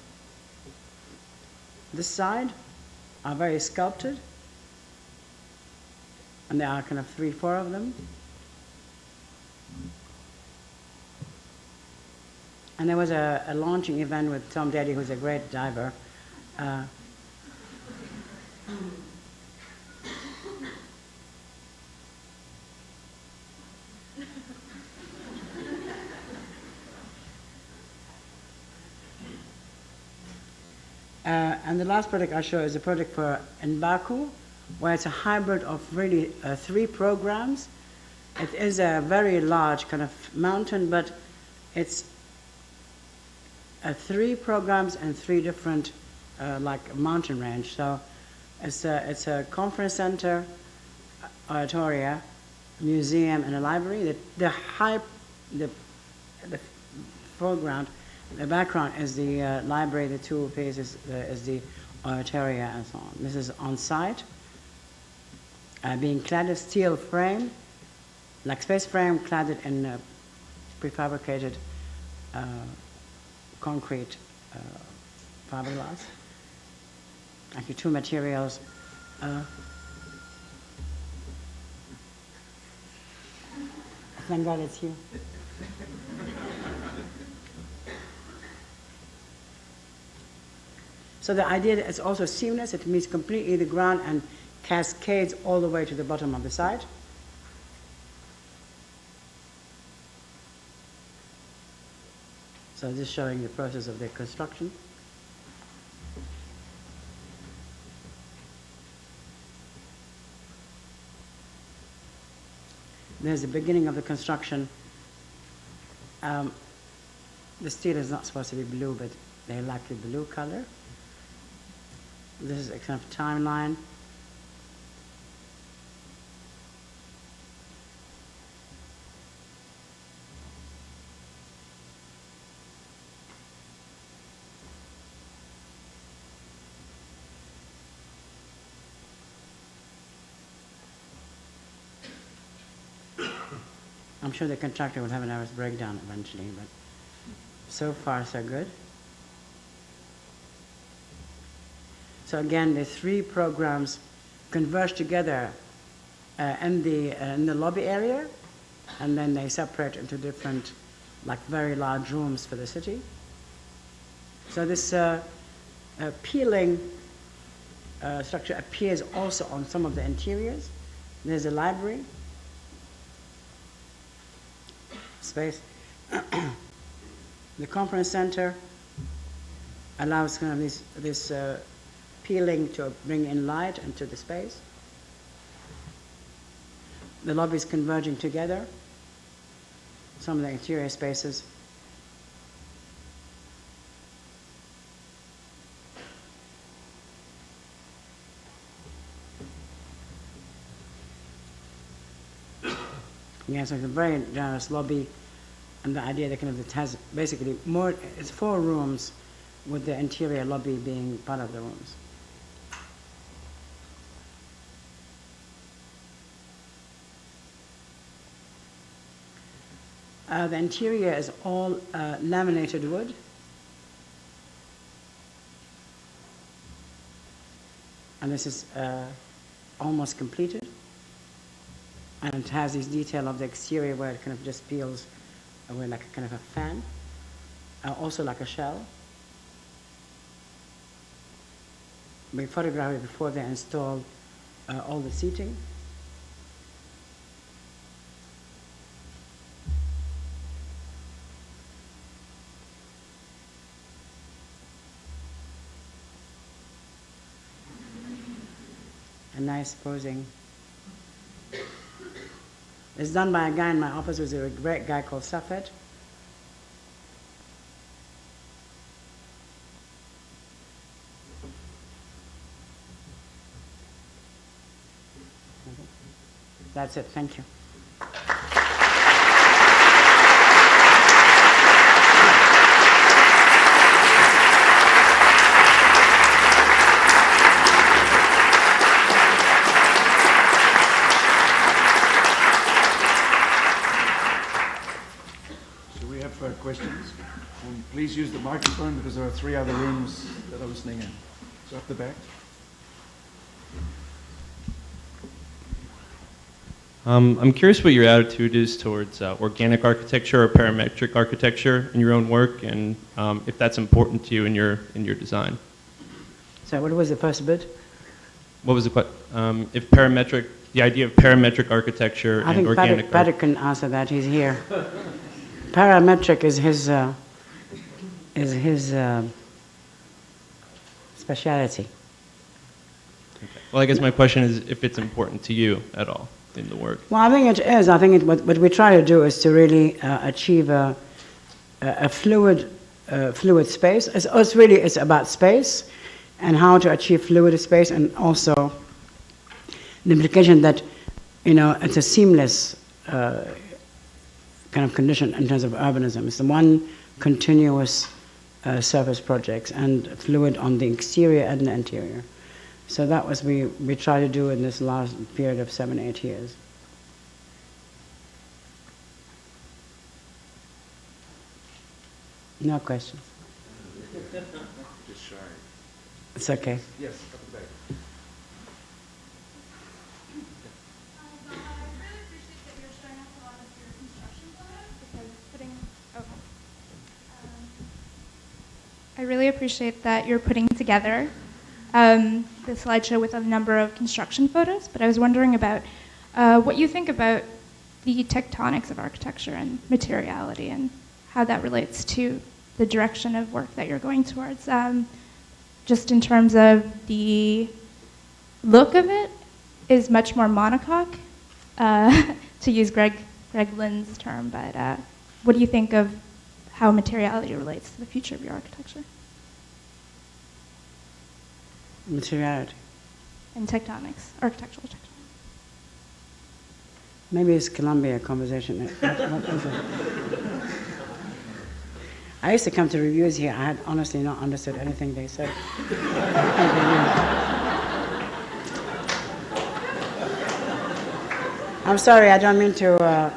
Speaker 2: this side, are very sculpted. And there are kind of 3, 4 of them. And there was a launching event with Tom Daddy, who's a great diver. And the last project I show is a project for Mbaku, where it's a hybrid of really 3 programs. It is a very large kind of mountain, but it's 3 programs and 3 different like mountain range. So it's a conference center, oratoria, museum, and a library. The foreground, the background is the library. The 2 pieces is the oratoria and so on. This is on site, being cladded steel frame, like space frame, cladded in prefabricated concrete fiberglass. Actually, 2 materials. Thank God it's you. So the idea is also seamless. It meets completely the ground and cascades all the way to the bottom of the site. So this is showing the process of the construction. There's the beginning of the construction. The steel is not supposed to be blue, but they like the blue color. This is a kind of timeline. I'm sure the contractor will have a nervous breakdown eventually, but so far so good. So again, the 3 programs converge together in the lobby area, and then they separate into different, like very large rooms for the city. So this peeling structure appears also on some of the interiors. There's a library space. The conference center allows kind of this peeling to bring in light into the space. The lobby is converging together. Some of the interior spaces. Yes, it's a very generous lobby, and the idea that kind of it has basically more, it's 4 rooms with the interior lobby being part of the rooms. The interior is all laminated wood. And this is almost completed. And it has this detail of the exterior where it kind of just peels away like a kind of a fan, also like a shell. We photographed it before they installed all the seating. A nice posing. It's done by a guy in my office who's a great guy called Safed. That's it, thank you.
Speaker 1: Questions? And please use the microphone because there are 3 other rooms that are listening in. So up the back.
Speaker 3: I'm curious what your attitude is towards organic architecture or parametric architecture in your own work, and if that's important to you in your design.
Speaker 2: So what was the first bit?
Speaker 3: What was the question? If parametric, the idea of parametric architecture
Speaker 2: I
Speaker 3: and
Speaker 2: think
Speaker 3: organic.
Speaker 2: Patrick can answer that. He's here. Parametric is his speciality.
Speaker 3: Okay. Well, I guess my question is if it's important to you at all in the work.
Speaker 2: Well, I think it is. I think what we try to do is to really achieve a fluid space. It's about space and how to achieve fluid space, and also the implication that it's a seamless kind of condition in terms of urbanism. It's the one continuous surface projects and fluid on the exterior and the interior. So that was we try to do in this last period of 7-8 years. No questions.
Speaker 1: Just shy.
Speaker 2: It's okay.
Speaker 1: Yes, up the back.
Speaker 4: I really appreciate that you're putting together the slideshow with a number of construction photos, but I was wondering about what you think about the tectonics of architecture and materiality and how that relates to the direction of work that you're going towards. Just in terms of the look of it is much more monocoque, to use Greg Lynn's term, but what do you think of how materiality relates to the future of your architecture?
Speaker 2: Materiality.
Speaker 4: And tectonics, architectural tectonics.
Speaker 2: Maybe it's Columbia conversation. What is it? I used to come to reviews here. I had honestly not understood anything they said. I'm sorry, I don't mean to.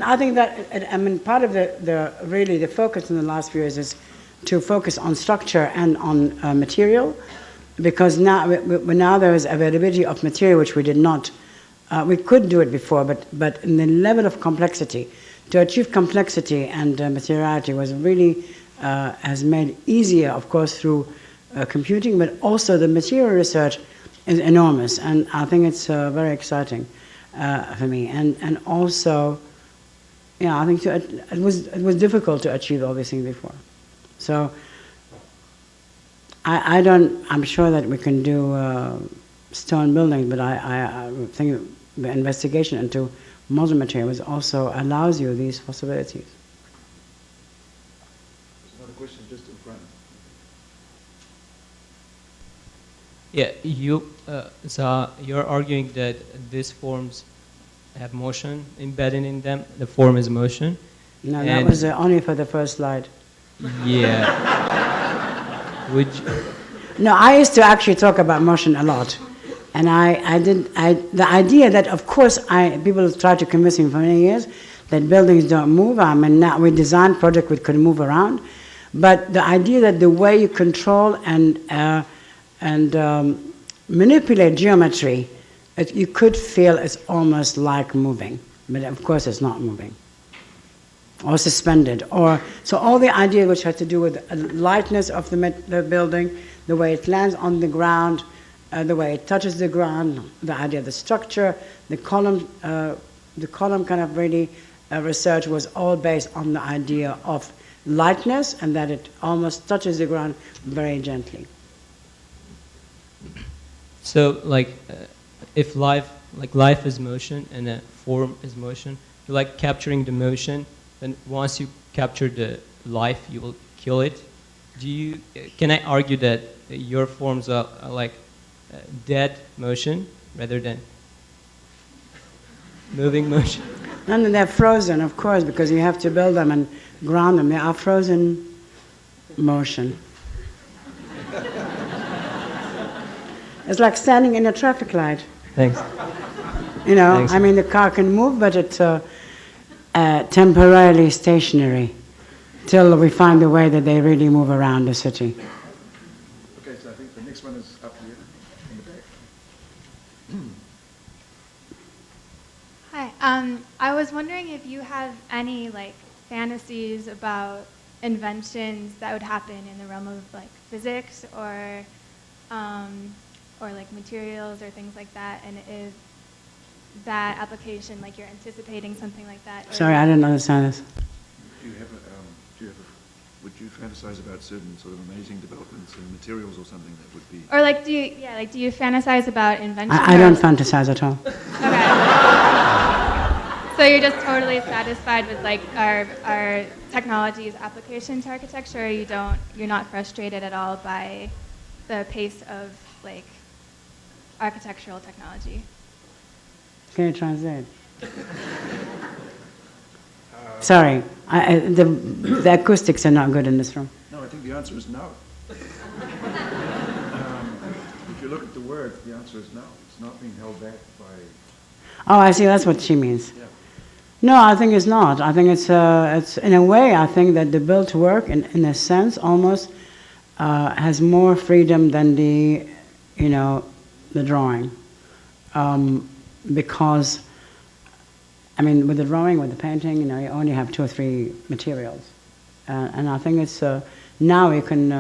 Speaker 2: I think that part of the focus in the last few years is to focus on structure and on material, because now there is availability of material which we did not. We could do it before, but in the level of complexity, to achieve complexity and materiality was really has made easier, of course, through computing, but also the material research is enormous, and I think it's very exciting for me, and also. Yeah, I think it was difficult to achieve all these things before. So I'm sure that we can do stone buildings, but I think the investigation into modern materials also allows you these possibilities.
Speaker 1: There's another question just in front.
Speaker 5: Yeah, Zaha, you're arguing that this forms have motion embedded in them. The form is motion.
Speaker 2: No, that
Speaker 5: And-
Speaker 2: was only for the first slide.
Speaker 5: Yeah. Would you,
Speaker 2: No, I used to actually talk about motion a lot. And the idea that, of course, people tried to convince me for many years that buildings don't move. I mean, now we designed projects which could move around. But the idea that the way you control and manipulate geometry, you could feel it's almost like moving. But of course, it's not moving. Or suspended. So all the idea which had to do with the lightness of the building, the way it lands on the ground, the way it touches the ground, the idea of the structure, the column kind of really research was all based on the idea of lightness and that it almost touches the ground very gently.
Speaker 5: so if life is motion and a form is motion, you like capturing the motion, then once you capture the life, you will kill it. Can I argue that your forms are like dead motion rather than moving motion?
Speaker 2: And they're frozen, of course, because you have to build them and ground them. They are frozen motion. It's like standing in a traffic light.
Speaker 5: Thanks.
Speaker 2: You know,
Speaker 5: Thanks.
Speaker 2: I mean, the car can move, but it's temporarily stationary till we find a way that they really move around the city.
Speaker 1: Okay, so I think the next one is up here in the back.
Speaker 6: Hi. I was wondering if you have any fantasies about inventions that would happen in the realm of physics or materials or things like that, and if that application you're anticipating something like that. or-
Speaker 2: Sorry, I didn't understand this.
Speaker 1: Would you fantasize about certain sort of amazing developments in materials or something that would be?
Speaker 6: Or do you fantasize about invention?
Speaker 2: I don't fantasize at all.
Speaker 6: Okay. So you're just totally satisfied with our technology's application to architecture. You're not frustrated at all by the pace of architectural technology.
Speaker 2: Can you translate? Sorry, the acoustics are not good in this room.
Speaker 1: No, I think the answer is no. If you look at the word, the answer is no. It's not being held back by.
Speaker 2: Oh, I see. That's what she means.
Speaker 1: Yeah.
Speaker 2: No, I think it's not. I think it's in a way. I think that the built work, in a sense, almost has more freedom than the drawing, because. I mean, with the drawing, with the painting, you only have 2 or 3 materials, and I think it's now you can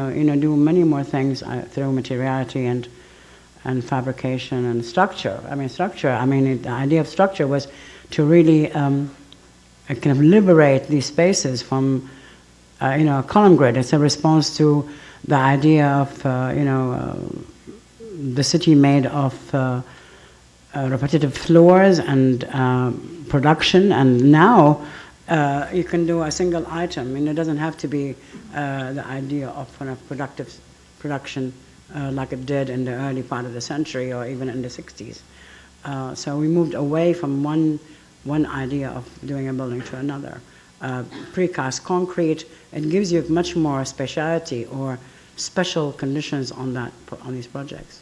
Speaker 2: do many more things through materiality and fabrication and structure. I mean, the idea of structure was to really kind of liberate these spaces from a column grid. It's a response to the idea of the city made of repetitive floors and production, and now you can do a single item. It doesn't have to be the idea of kind of production like it did in the early part of the century or even in the 60s. So we moved away from one idea of doing a building to another. Precast concrete, it gives you much more speciality or special conditions on these projects.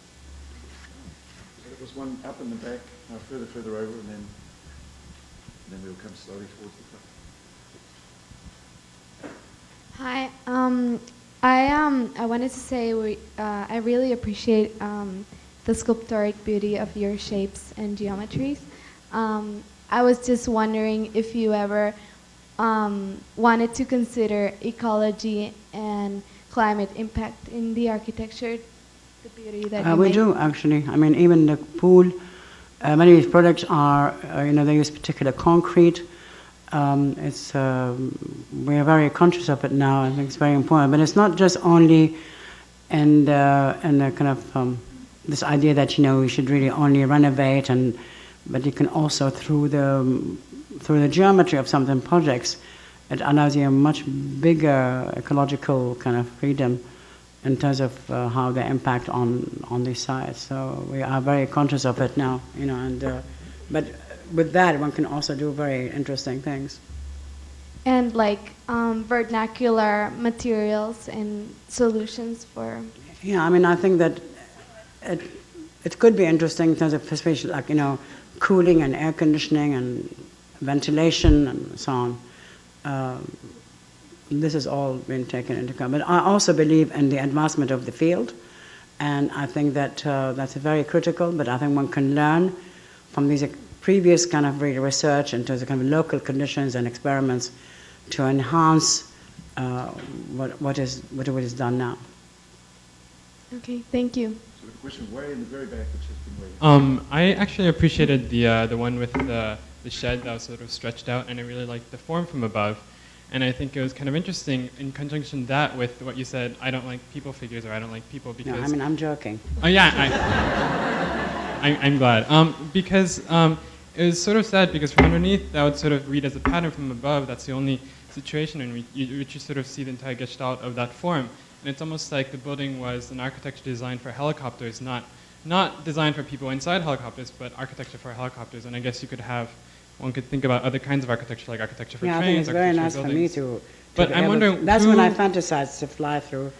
Speaker 1: There was one up in the back, further over, and then we'll come slowly towards the front.
Speaker 7: Hi. I wanted to say I really appreciate the sculptoric beauty of your shapes and geometries. I was just wondering if you ever wanted to consider ecology and climate impact in the architecture, the beauty that you
Speaker 2: We
Speaker 7: make.
Speaker 2: do, actually. I mean, even the pool, many of these products are, they use particular concrete. We are very conscious of it now. I think it's very important. But it's not just only in the kind of this idea that we should really only renovate, but you can also through the geometry of some of the projects, it allows you a much bigger ecological kind of freedom in terms of how they impact on these sites. So we are very conscious of it now, but with that, one can also do very interesting things.
Speaker 7: And like vernacular materials and solutions for.
Speaker 2: Yeah, I mean, I think that it could be interesting in terms of especially like, cooling and air conditioning and ventilation and so on. This has all been taken into account. But I also believe in the advancement of the field, and I think that that's very critical, but I think one can learn from these previous kind of research into the kind of local conditions and experiments to enhance what is done now.
Speaker 7: Okay, thank you.
Speaker 1: So the question way in the very back, which has been waiting.
Speaker 8: I actually appreciated the one with the shed that was sort of stretched out, and I really liked the form from above. And I think it was kind of interesting in conjunction that with what you said, I don't like people figures, or I don't like people because...
Speaker 2: No, I mean, I'm joking.
Speaker 8: Oh yeah, I'm glad. Because it was sort of sad because from underneath that would sort of read as a pattern from above. That's the only situation in which you sort of see the entire gestalt of that form. And it's almost like the building was an architecture designed for helicopters, not designed for people inside helicopters, but architecture for helicopters. And I guess you could have, one could think about other kinds of architecture, like architecture for
Speaker 2: yeah,
Speaker 8: trains.
Speaker 2: I think it's very nice for me to
Speaker 8: but I'm wondering,
Speaker 2: that's when I fantasize to fly through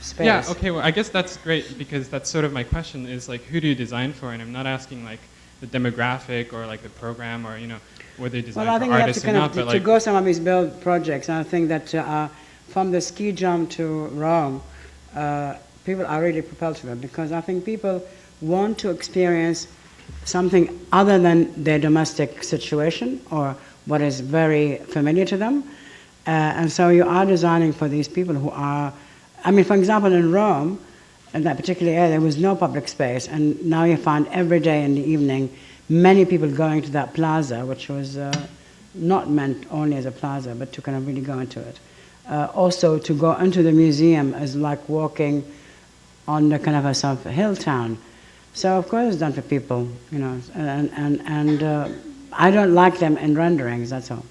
Speaker 2: space.
Speaker 8: Yeah, okay, well, I guess that's great because that's sort of my question is like, who do you design for? And I'm not asking like the demographic or like the program or, whether you design
Speaker 2: I think
Speaker 8: for
Speaker 2: you have
Speaker 8: artists
Speaker 2: to
Speaker 8: or
Speaker 2: kind
Speaker 8: not,
Speaker 2: of
Speaker 8: but
Speaker 2: to
Speaker 8: like...
Speaker 2: go some of these build projects, and I think that from the ski jump to Rome, people are really propelled to it because I think people want to experience something other than their domestic situation or what is very familiar to them. And so you are designing for these people who are, I mean, for example, in Rome, in that particular area, there was no public space, and now you find every day in the evening many people going to that plaza, which was not meant only as a plaza, but to kind of really go into it. Also, to go into the museum is like walking on the kind of a sort of hill town. So of course it's done for people, and I don't like them in renderings, that's all.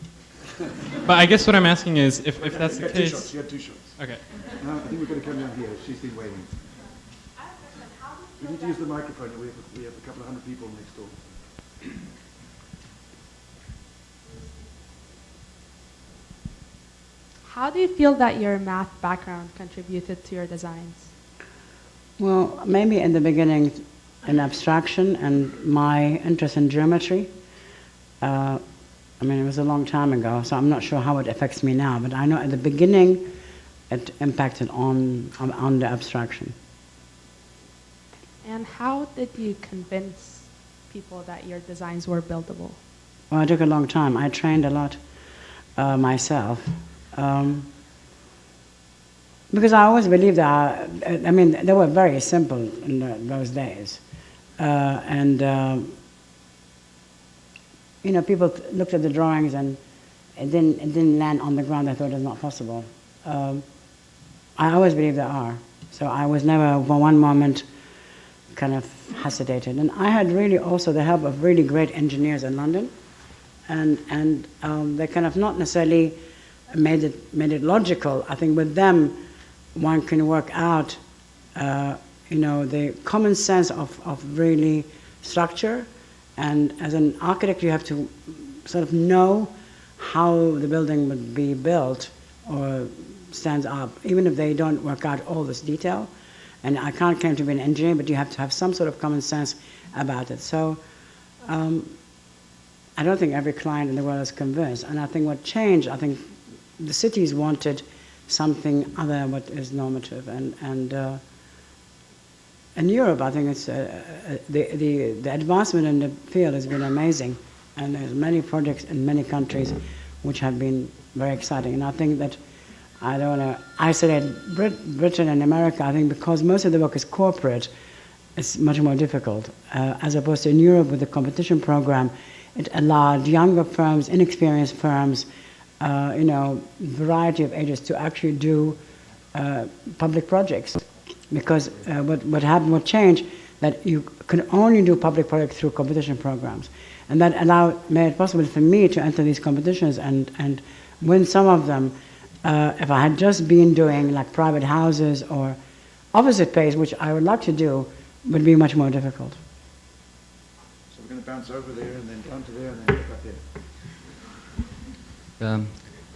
Speaker 8: But I guess what I'm asking is, if that's the
Speaker 1: Two
Speaker 8: case...
Speaker 1: shots, you had 2 shots.
Speaker 8: Okay.
Speaker 1: I think we're going to come down here. She's been waiting. We need to use the microphone. We have a couple of hundred people next door.
Speaker 9: How do you feel that your math background contributed to your designs?
Speaker 2: Well, maybe in the beginning in abstraction and my interest in geometry. I mean, it was a long time ago, so I'm not sure how it affects me now, but I know at the beginning it impacted on the abstraction.
Speaker 9: And how did you convince people that your designs were buildable?
Speaker 2: Well, it took a long time. I trained a lot myself. Because I always believed that, I mean, they were very simple in those days. People looked at the drawings and it didn't land on the ground. They thought it was not possible. I always believed there are. So I was never for one moment kind of hesitated. And I had really also the help of really great engineers in London. And they kind of not necessarily made it logical. I think with them, one can work out, the common sense of really structure. And as an architect, you have to sort of know how the building would be built or stands up, even if they don't work out all this detail. And I can't claim to be an engineer, but you have to have some sort of common sense about it. So I don't think every client in the world is convinced. And I think what changed, I think the cities wanted something other than what is normative. And in Europe, I think it's the advancement in the field has been amazing. And there's many projects in many countries which have been very exciting. And I think that I don't want to isolate Britain and America. I think because most of the work is corporate, it's much more difficult. As opposed to in Europe with the competition program, it allowed younger firms, inexperienced firms, variety of ages to actually do public projects. Because what changed, that you can only do public projects through competition programs. And that made it possible for me to enter these competitions and win some of them. If I had just been doing like private houses or office space, which I would like to do, would be much more difficult.
Speaker 1: So we're going to bounce over there and then down to there and then back up there.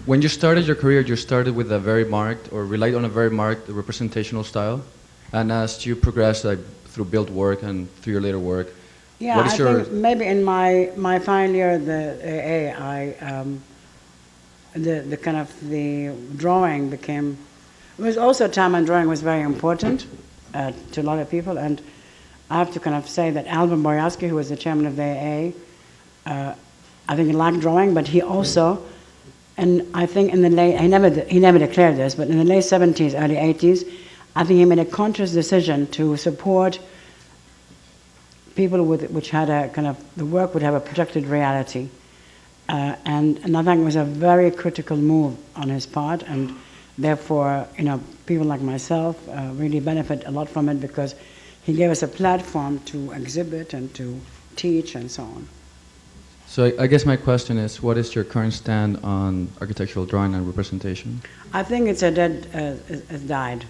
Speaker 10: When you started your career, you started with a very marked, or relied on a very marked representational style. And as you progressed through build work and through your later work,
Speaker 2: Yeah,
Speaker 10: what is
Speaker 2: I
Speaker 10: your...
Speaker 2: think maybe in my final year at the AA, the kind of the drawing became, it was also a time when drawing was very important to a lot of people, and I have to kind of say that Alvin Boyarski, who was the chairman of the AA, I think he liked drawing, but he also, and I think in the late, he never declared this, but in the late 70s, early 80s, I think he made a conscious decision to support people which had a kind of, the work would have a projected reality. And I think it was a very critical move on his part, and therefore, people like myself really benefit a lot from it because he gave us a platform to exhibit and to teach and so on.
Speaker 10: So I guess my question is, what is your current stand on architectural drawing and representation?
Speaker 2: I think it's has died,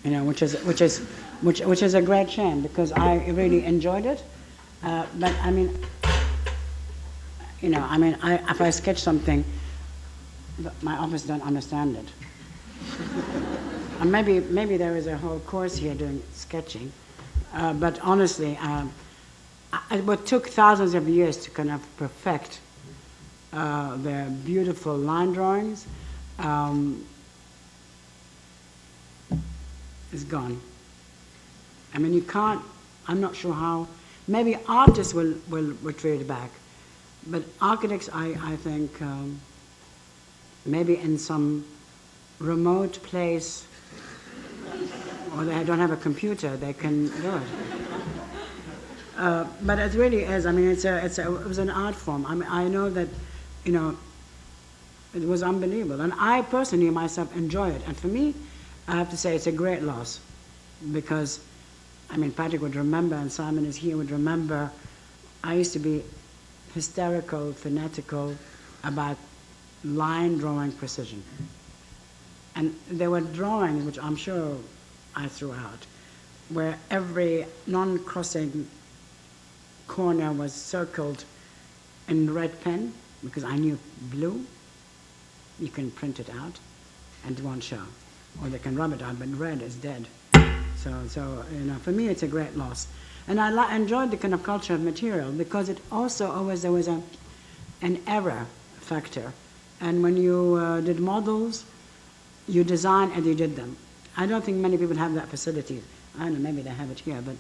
Speaker 2: which is a great shame because I really enjoyed it. But I mean, if I sketch something, my office don't understand it. And maybe there is a whole course here doing sketching, but honestly, it took thousands of years to kind of perfect their beautiful line drawings. Is gone. I mean, you can't, I'm not sure how, maybe artists will retrieve it back, but architects, I think, maybe in some remote place, or they don't have a computer, they can do it. But it really is, I mean, it was an art form. I mean, I know that, it was unbelievable. And I personally myself enjoy it. And for me, I have to say it's a great loss because, I mean, Patrick would remember, and Simon is here, would remember, I used to be hysterical, fanatical about line drawing precision. And there were drawings, which I'm sure I threw out, where every non-crossing corner was circled in red pen, because I knew blue, you can print it out, and it won't show. Or they can rub it out, but red is dead. So for me, it's a great loss. And I enjoyed the kind of culture of material because it also always, there was an error factor. And when you did models, you design and you did them. I don't think many people have that facility. I don't know, maybe they have it here, but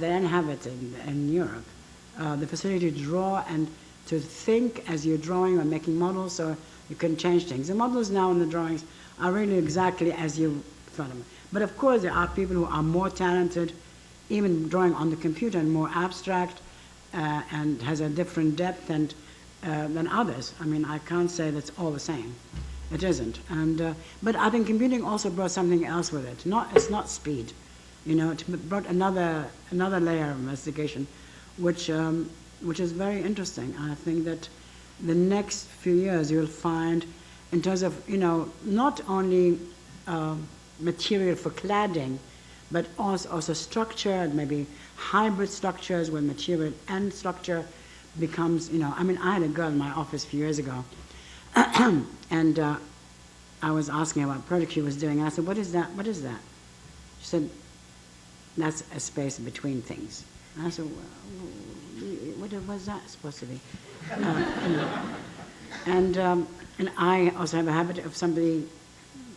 Speaker 2: they don't have it in Europe. The facility to draw and to think as you're drawing or making models, so you can change things. The models now in the drawings are really exactly as you thought them. But of course, there are people who are more talented, even drawing on the computer, and more abstract, and has a different depth than others. I mean, I can't say that's all the same. It isn't. And but I think computing also brought something else with it. It's not speed, it brought another layer of investigation, which is very interesting. I think that the next few years you'll find, in terms of not only material for cladding, but also structure, and maybe hybrid structures where material and structure becomes, I mean, I had a girl in my office a few years ago, and I was asking her what project she was doing, and I said, what is that? What is that? She said, that's a space between things. And I said, well, what was that supposed to be? And I also have a habit, if somebody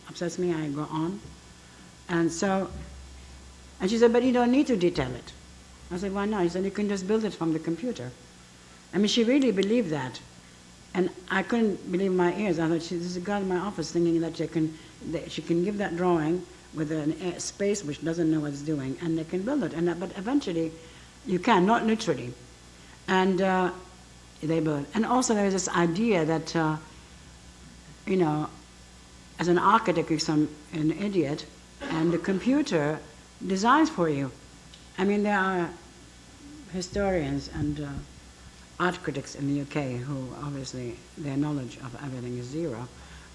Speaker 2: upsets me, I go on. And she said, but you don't need to detail it. I said, why not? She said, you can just build it from the computer. I mean, she really believed that. And I couldn't believe my ears. I thought, there's a girl in my office thinking that she can give that drawing with a space which doesn't know what it's doing, and they can build it. But eventually, you can, not literally. And they build. And also there's this idea that, as an architect, you're an idiot, and the computer designs for you. I mean, there are historians and art critics in the UK who obviously their knowledge of everything is zero,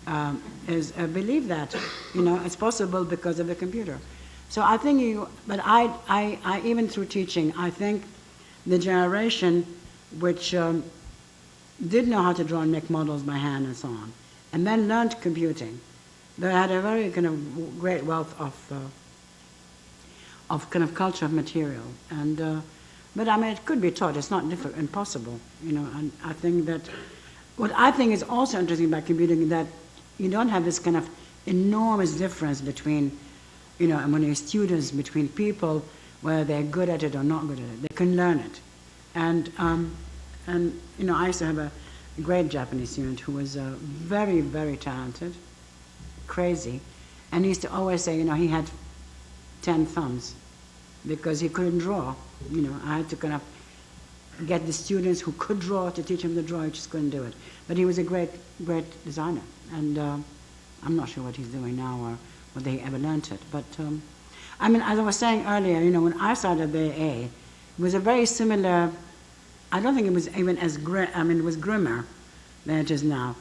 Speaker 2: believe that, it's possible because of the computer. So I think but I even through teaching, I think the generation which did know how to draw and make models by hand and so on, and then learned computing. They had a very kind of great wealth of kind of culture of material. And but I mean, it could be taught. It's not impossible, you know. And I think that what I think is also interesting about computing is that you don't have this kind of enormous difference between, you know, when you're students, between people, whether they're good at it or not good at it. They can learn it. And you know, I used to have a great Japanese student who was very, very talented, crazy, and he used to always say, you know, he had 10 thumbs because he couldn't draw. You know, I had to kind of get the students who could draw to teach him to draw. He just couldn't do it. But he was a great, great designer, and I'm not sure what he's doing now or whether he ever learned it. But I mean, as I was saying earlier, you know, when I started the AA, it was a very similar. I don't think it was even as grim. I mean, it was grimmer than it is now,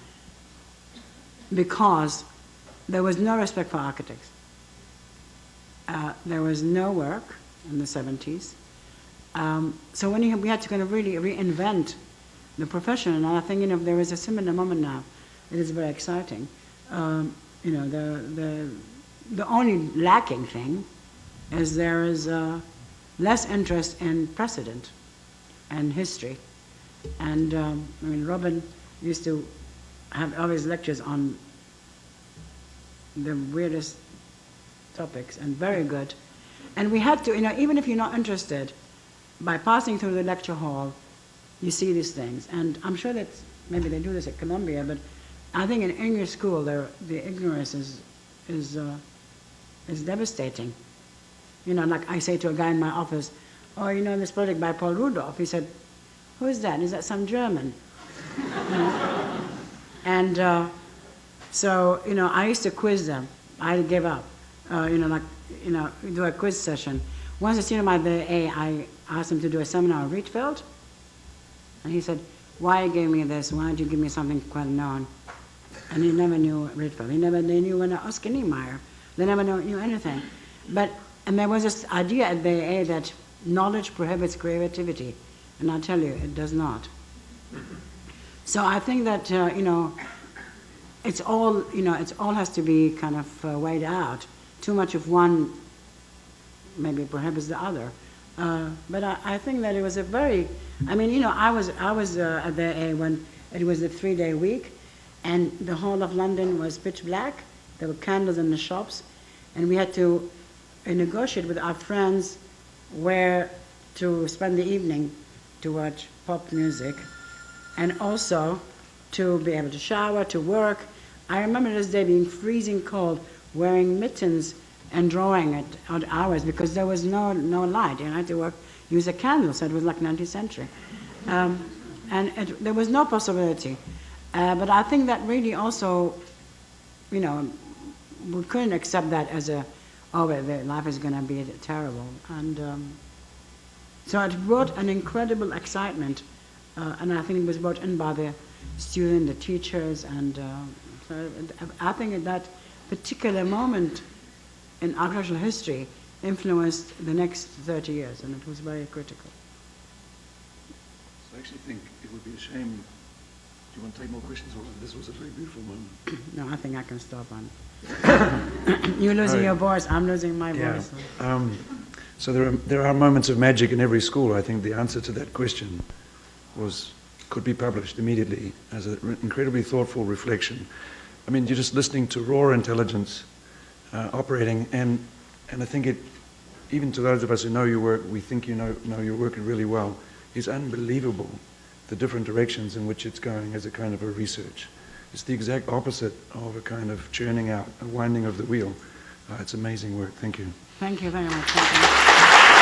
Speaker 2: because there was no respect for architects. There was no work in the 70s. So when we had to kind of really reinvent the profession, and I think, you know, if there is a similar moment now, it is very exciting. You know, the only lacking thing is there is less interest in precedent and history. And I mean, Robin used to have all his lectures on the weirdest topics, and very good. And we had to, you know, even if you're not interested, by passing through the lecture hall, you see these things. And I'm sure that maybe they do this at Columbia, but I think in English school, the ignorance is devastating. You know, like I say to a guy in my office, oh, you know this project by Paul Rudolph? He said, who is that? Is that some German? You know? And so, you know, I used to quiz them. I gave up. You know, like, you know, do a quiz session. Once a student of the A, I asked him to do a seminar on Rietveld. And he said, why you gave me this? Why don't you give me something quite known? And he never knew Rietveld. They knew Oscar Niemeyer. They never knew anything. And there was this idea at the AA that knowledge prohibits creativity. And I tell you, it does not. So I think that, you know, it's all, you know, it all has to be kind of weighed out. Too much of one maybe prohibits the other. But I think that it was a very, I mean, you know, I was at the AA when it was a 3-day week, and the whole of London was pitch black. There were candles in the shops, and we had to negotiate with our friends where to spend the evening to watch pop music, and also to be able to shower, to work. I remember this day being freezing cold, wearing mittens and drawing at odd hours because there was no light. And I had to use a candle, so it was like 19th century. And there was no possibility. But I think that really also, you know, we couldn't accept that as life is going to be terrible. And so it brought an incredible excitement, and I think it was brought in by the students, the teachers, and so I think at that particular moment in architectural history influenced the next 30 years, and it was very critical.
Speaker 1: So I actually think it would be a shame. Do you want to take more questions? Or this was a very beautiful moment.
Speaker 2: No, I think I can stop on. You're losing your voice, I'm losing my voice.
Speaker 1: So there are moments of magic in every school. I think the answer to that question could be published immediately as an incredibly thoughtful reflection. I mean, you're just listening to raw intelligence operating, and I think even to those of us who know your work, we think you know your work really well. It's unbelievable the different directions in which it's going as a kind of a research. It's the exact opposite of a kind of churning out, a winding of the wheel. It's amazing work. Thank you.
Speaker 2: Thank you very much.